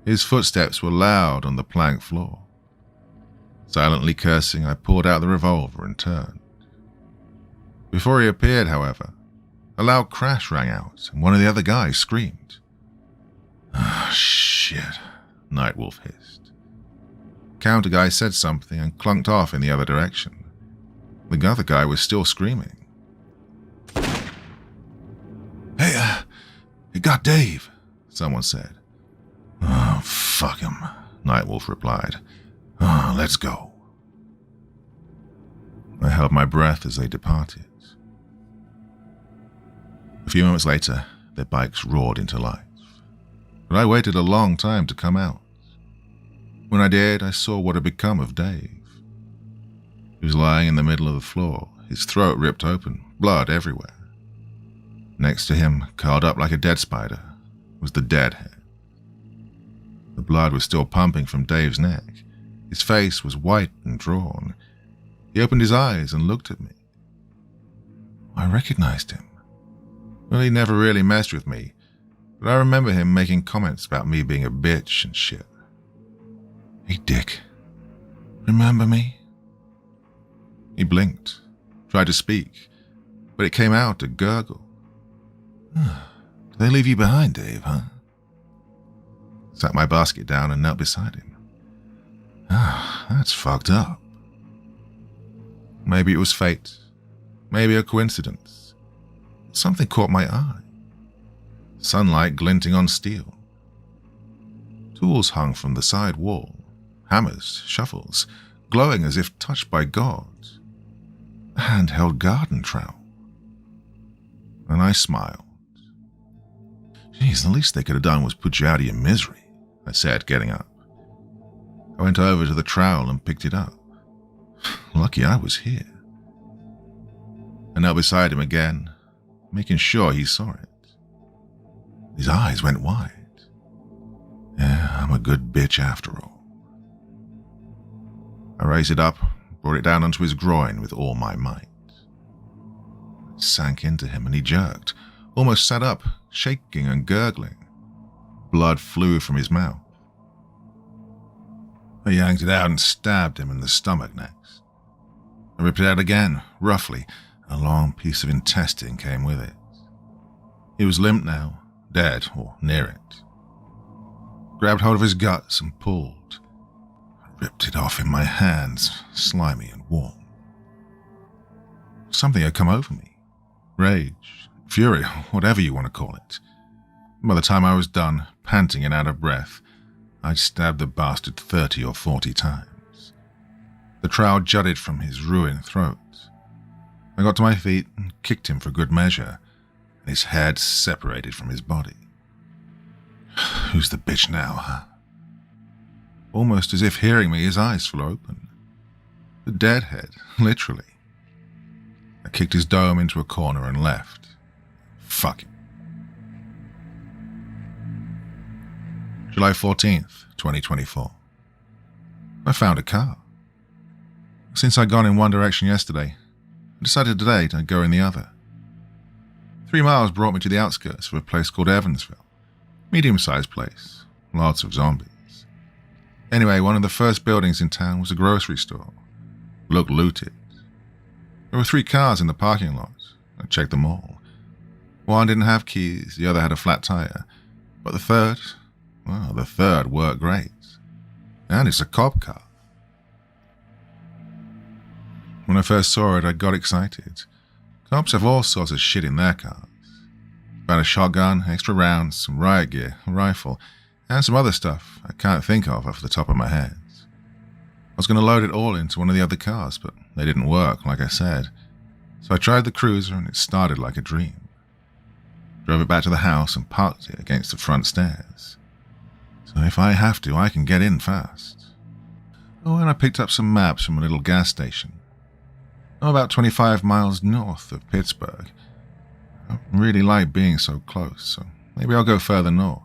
His footsteps were loud on the plank floor. Silently cursing, I pulled out the revolver and turned. Before he appeared, however, a loud crash rang out, and one of the other guys screamed. Ah, shit, Nightwolf hissed. Counter guy said something and clunked off in the other direction. The other guy was still screaming. Hey, you got Dave, someone said. Oh, fuck him, Nightwolf replied. Oh, let's go. I held my breath as they departed. A few moments later, their bikes roared into life. But I waited a long time to come out. When I did, I saw what had become of Dave. He was lying in the middle of the floor, his throat ripped open, blood everywhere. Next to him, curled up like a dead spider, was the deadhead. The blood was still pumping from Dave's neck. His face was white and drawn. He opened his eyes and looked at me. I recognized him. Well, he never really messed with me, but I remember him making comments about me being a bitch and shit. Hey, Dick. Remember me? He blinked, tried to speak, but it came out a gurgle. Did they leave you behind, Dave, huh? Sat my basket down and knelt beside him. That's fucked up. Maybe it was fate. Maybe a coincidence. Something caught my eye. Sunlight glinting on steel. Tools hung from the side wall. Hammers, shovels, glowing as if touched by God. A handheld garden trowel. And I smiled. Geez, the least they could have done was put you out of your misery, I said, getting up. I went over to the trowel and picked it up. Lucky I was here. I knelt beside him again, making sure he saw it. His eyes went wide. Yeah, I'm a good bitch after all. I raised it up, brought it down onto his groin with all my might. It sank into him and he jerked, almost sat up, shaking and gurgling. Blood flew from his mouth. I yanked it out and stabbed him in the stomach next. I ripped it out again, roughly, and a long piece of intestine came with it. He was limp now, dead or near it. Grabbed hold of his guts and pulled. I ripped it off in my hands, slimy and warm. Something had come over me. Rage, fury, whatever you want to call it. By the time I was done, panting and out of breath, I'd stabbed the bastard 30 or 40 times. The trowel jutted from his ruined throat. I got to my feet and kicked him for good measure, and his head separated from his body. Who's the bitch now, huh? Almost as if hearing me, his eyes flew open. The deadhead, literally. I kicked his dome into a corner and left. Fuck him. July 14th, 2024. I found a car. Since I'd gone in one direction yesterday, I decided today to go in the other. 3 miles brought me to the outskirts of a place called Evansville. Medium-sized place. Lots of zombies. Anyway, one of the first buildings in town was a grocery store. Looked looted. There were 3 cars in the parking lot. I checked them all. One didn't have keys, the other had a flat tire. But the third worked great. And it's a cop car. When I first saw it, I got excited. Cops have all sorts of shit in their cars. Found a shotgun, extra rounds, some riot gear, a rifle, and some other stuff I can't think of off the top of my head. I was going to load it all into one of the other cars, but they didn't work, like I said. So I tried the cruiser and it started like a dream. Drove it back to the house and parked it against the front stairs. So if I have to, I can get in fast. Oh, and I picked up some maps from a little gas station. About 25 miles north of Pittsburgh. I really like being so close, so maybe I'll go further north.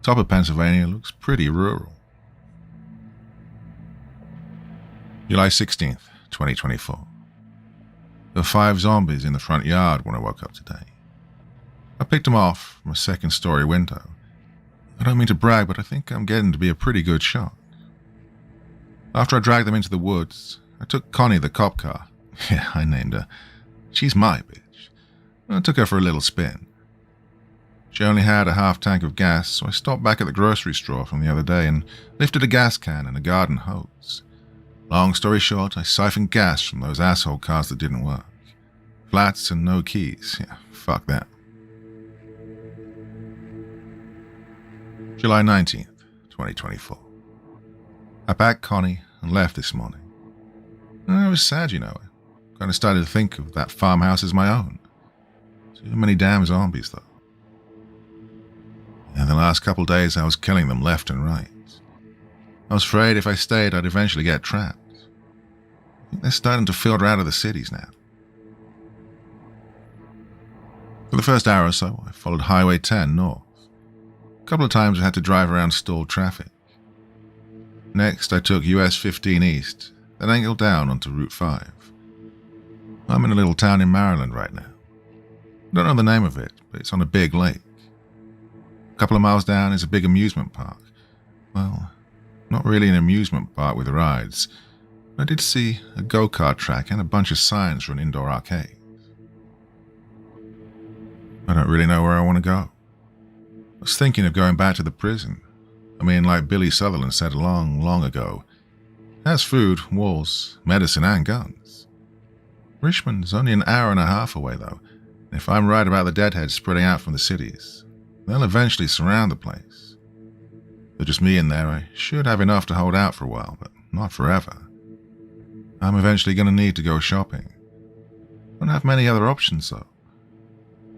Top of Pennsylvania looks pretty rural. July 16th, 2024. There were 5 zombies in the front yard when I woke up today. I picked them off from a second-story window. I don't mean to brag, but I think I'm getting to be a pretty good shot. After I dragged them into the woods, I took Connie the cop car. Yeah, I named her. She's my bitch. I took her for a little spin. She only had a half tank of gas, so I stopped back at the grocery store from the other day and lifted a gas can and a garden hose. Long story short, I siphoned gas from those asshole cars that didn't work. Flats and no keys. Yeah, fuck that. July 19th, 2024. I packed Connie and left this morning. I was sad, you know. I kind of started to think of that farmhouse as my own. Too many damn zombies, though. And the last couple days I was killing them left and right. I was afraid if I stayed I'd eventually get trapped. I think they're starting to filter out of the cities now. For the first hour or so, I followed Highway 10 north. A couple of times I had to drive around stalled traffic. Next, I took US 15 east, then angled down onto Route 5. I'm in a little town in Maryland right now. I don't know the name of it, but it's on a big lake. A couple of miles down is a big amusement park. Well, Not really an amusement park with rides, but I did see a go-kart track and a bunch of signs for an indoor arcade. I don't really know where I want to go. I was thinking of going back to the prison. I mean, like Billy Sutherland said long, long ago, it has food, walls, medicine, and guns. Richmond's only an hour and a half away, though. And if I'm right about the deadheads spreading out from the cities, they'll eventually surround the place. With just me in there, I should have enough to hold out for a while, but not forever. I'm eventually going to need to go shopping. Don't have many other options, though.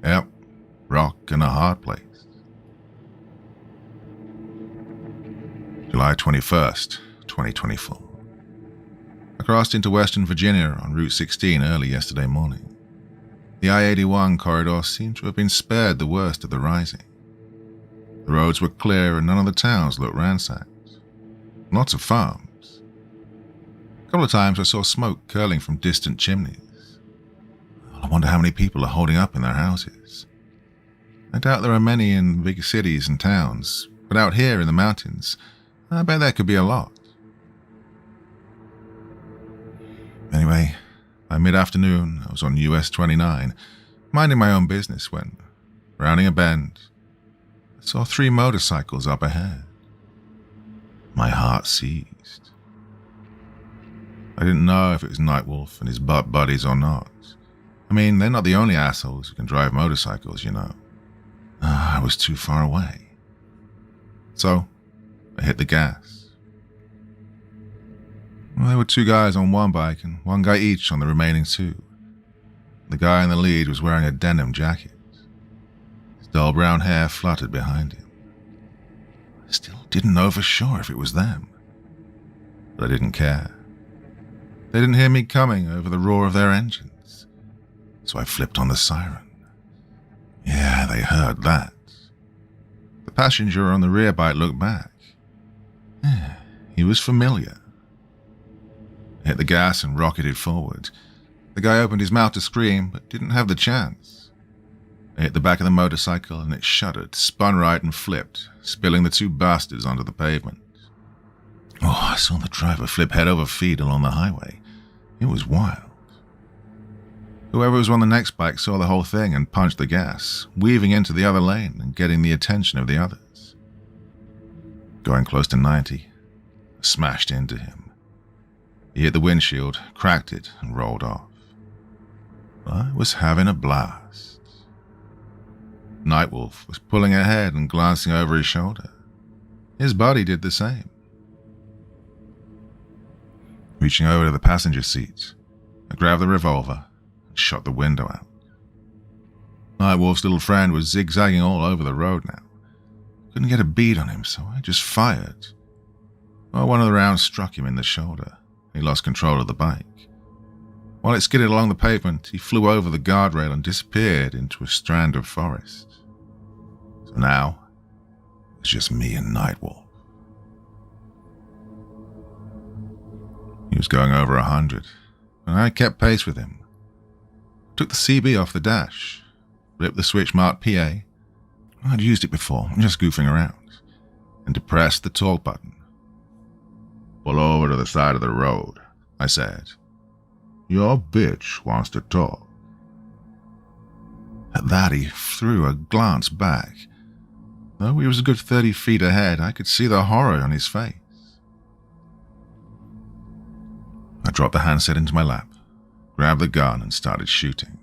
Yep, rock and a hard place. July 21st, 2024. I crossed into Western Virginia on Route 16 early yesterday morning. The I-81 corridor seemed to have been spared the worst of the rising. The roads were clear and none of the towns looked ransacked. Lots of farms. A couple of times I saw smoke curling from distant chimneys. I wonder how many people are holding up in their houses. I doubt there are many in big cities and towns, but out here in the mountains, I bet there could be a lot. Anyway, by mid-afternoon, I was on US 29, minding my own business when, rounding a bend, I saw 3 motorcycles up ahead. My heart seized. I didn't know if it was Nightwolf and his butt buddies or not. I mean, they're not the only assholes who can drive motorcycles, you know. I was too far away. So, I hit the gas. Well, there were 2 guys on one bike and 1 guy each on the remaining 2. The guy in the lead was wearing a denim jacket. His dull brown hair fluttered behind him. I still didn't know for sure if it was them, but I didn't care. They didn't hear me coming over the roar of their engines, so I flipped on the siren. Yeah, they heard that. The passenger on the rear bike looked back. Yeah, he was familiar. I hit the gas and rocketed forward. The guy opened his mouth to scream, but didn't have the chance. I hit the back of the motorcycle and it shuddered, spun right and flipped, spilling the 2 bastards onto the pavement. Oh, I saw the driver flip head over feet along the highway. It was wild. Whoever was on the next bike saw the whole thing and punched the gas, weaving into the other lane and getting the attention of the others. Going close to 90, I smashed into him. He hit the windshield, cracked it, and rolled off. I was having a blast. Nightwolf was pulling ahead and glancing over his shoulder. His buddy did the same. Reaching over to the passenger seat, I grabbed the revolver and shot the window out. Nightwolf's little friend was zigzagging all over the road now. Couldn't get a bead on him, so I just fired. Well, one of the rounds struck him in the shoulder. He lost control of the bike. While it skidded along the pavement, he flew over the guardrail and disappeared into a strand of forest. So now, it's just me and Nightwolf. He was going over 100, and I kept pace with him. I took the CB off the dash, flipped the switch marked PA. I'd used it before, just goofing around, and depressed the talk button. "Pull over to the side of the road," I said. "Your bitch wants to talk." At that, he threw a glance back. Though he was a good 30 feet ahead, I could see the horror on his face. I dropped the handset into my lap, grabbed the gun, and started shooting.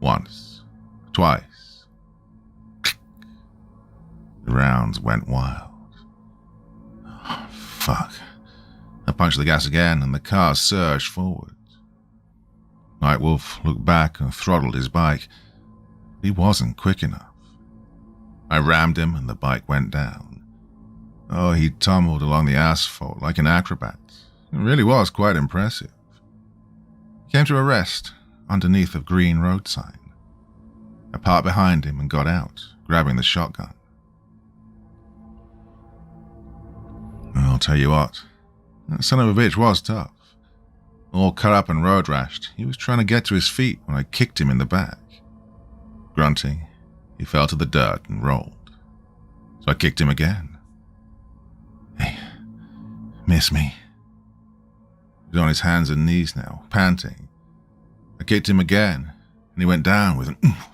Once, twice. The rounds went wild. Oh, fuck. I punched the gas again, and the car surged forward. Nightwolf looked back and throttled his bike. He wasn't quick enough. I rammed him, and the bike went down. Oh, he tumbled along the asphalt like an acrobat. It really was quite impressive. He came to a rest underneath a green road sign. I parked behind him and got out, grabbing the shotgun. I'll tell you what, that son of a bitch was tough. All cut up and road rashed, he was trying to get to his feet when I kicked him in the back. Grunting, he fell to the dirt and rolled. So I kicked him again. Hey, Miss me? He's on his hands and knees now, panting. I kicked him again, and he went down with an oomph.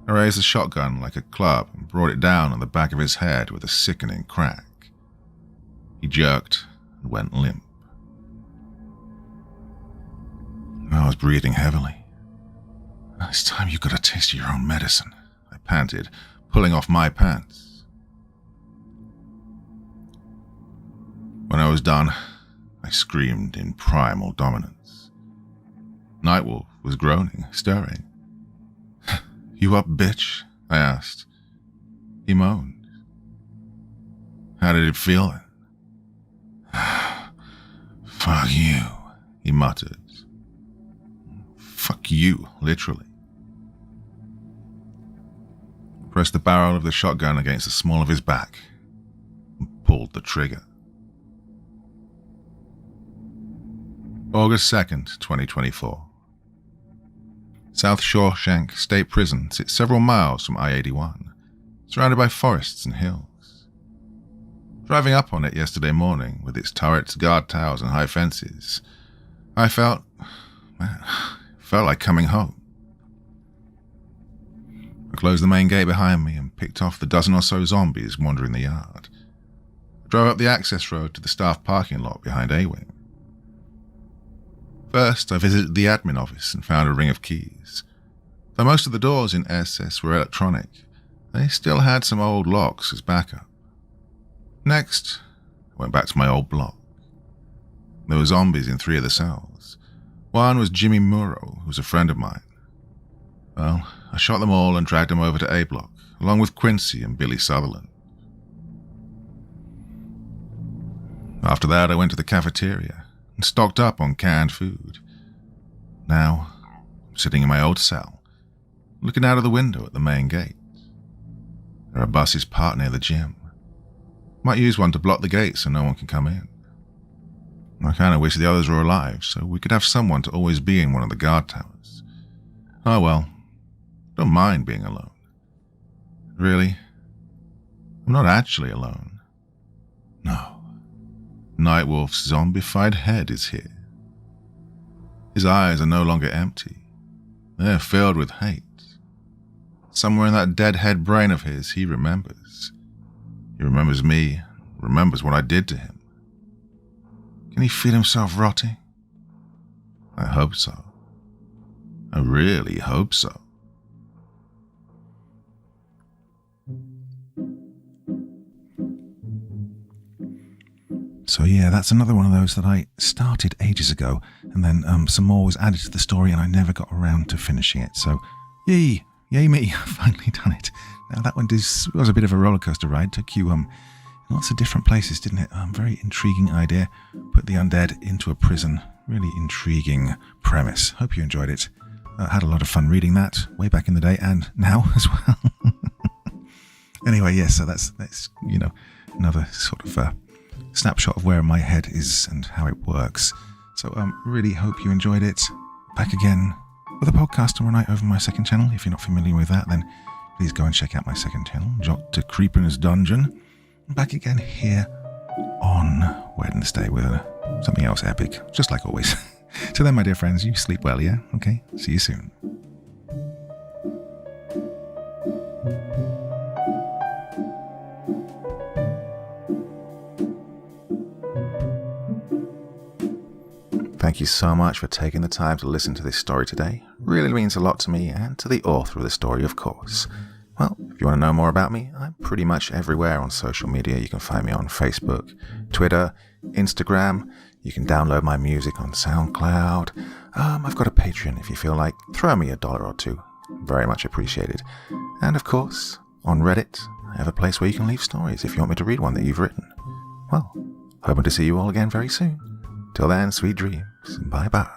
I raised the shotgun like a club and brought it down on the back of his head with a sickening crack. He jerked and went limp. I was breathing heavily. It's time you got a taste of your own medicine, I panted, pulling off my pants. When I was done, I screamed in primal dominance. Nightwolf was groaning, stirring. You up, bitch? I asked. He moaned. How did it feel then? Fuck you, he muttered. Fuck you, literally. I pressed the barrel of the shotgun against the small of his back and pulled the trigger. August 2nd, 2024. South Shawshank State Prison sits several miles from I-81, surrounded by forests and hills. Driving up on it yesterday morning, with its turrets, guard towers, and high fences, I felt like coming home. I closed the main gate behind me and picked off the dozen or so zombies wandering the yard. I drove up the access road to the staff parking lot behind A-Wing. First, I visited the admin office and found a ring of keys. Though most of the doors in SS were electronic, they still had some old locks as backup. Next, I went back to my old block. There were zombies in 3 of the cells. One was Jimmy Muro, who was a friend of mine. Well, I shot them all and dragged them over to A block, along with Quincy and Billy Sutherland. After that, I went to the cafeteria and stocked up on canned food. Now, I'm sitting in my old cell, looking out of the window at the main gate. There are buses parked near the gym. Might use one to block the gate so no one can come in. I kind of wish the others were alive so we could have someone to always be in one of the guard towers. Oh well, don't mind being alone. Really, I'm not actually alone. No. Nightwolf's zombified head is here. His eyes are no longer empty. They're filled with hate. Somewhere in that dead head brain of his, he remembers. He remembers me, remembers what I did to him. Can he feel himself rotting? I hope so. I really hope so. So yeah, that's another one of those that I started ages ago, and then some more was added to the story, and I never got around to finishing it. So, yay me, I've finally done it. Now that one was a bit of a roller coaster ride. Took you lots of different places, didn't it? Very intriguing idea. Put the undead into a prison. Really intriguing premise. Hope you enjoyed it. Had a lot of fun reading that way back in the day, and now as well. Anyway, yes. So that's another sort of snapshot of where my head is and how it works. So really hope you enjoyed it. Back again with a podcast tomorrow night over my second channel. If you're not familiar with that, then please go and check out my second channel, Dr. Creepin's Dungeon. Back again here on Wednesday with something else epic, just like always. So then, my dear friends, you sleep well, yeah? Okay, see you soon. Thank you so much for taking the time to listen to this story today. Really means a lot to me and to the author of the story, of course. Well, if you want to know more about me, I'm pretty much everywhere on social media. You can find me on Facebook, Twitter, Instagram. You can download my music on SoundCloud. I've got a Patreon if you feel like. Throw me $1 or $2. Very much appreciated. And of course, on Reddit, I have a place where you can leave stories if you want me to read one that you've written. Well, hoping to see you all again very soon. Till then, sweet dreams. Bye-bye.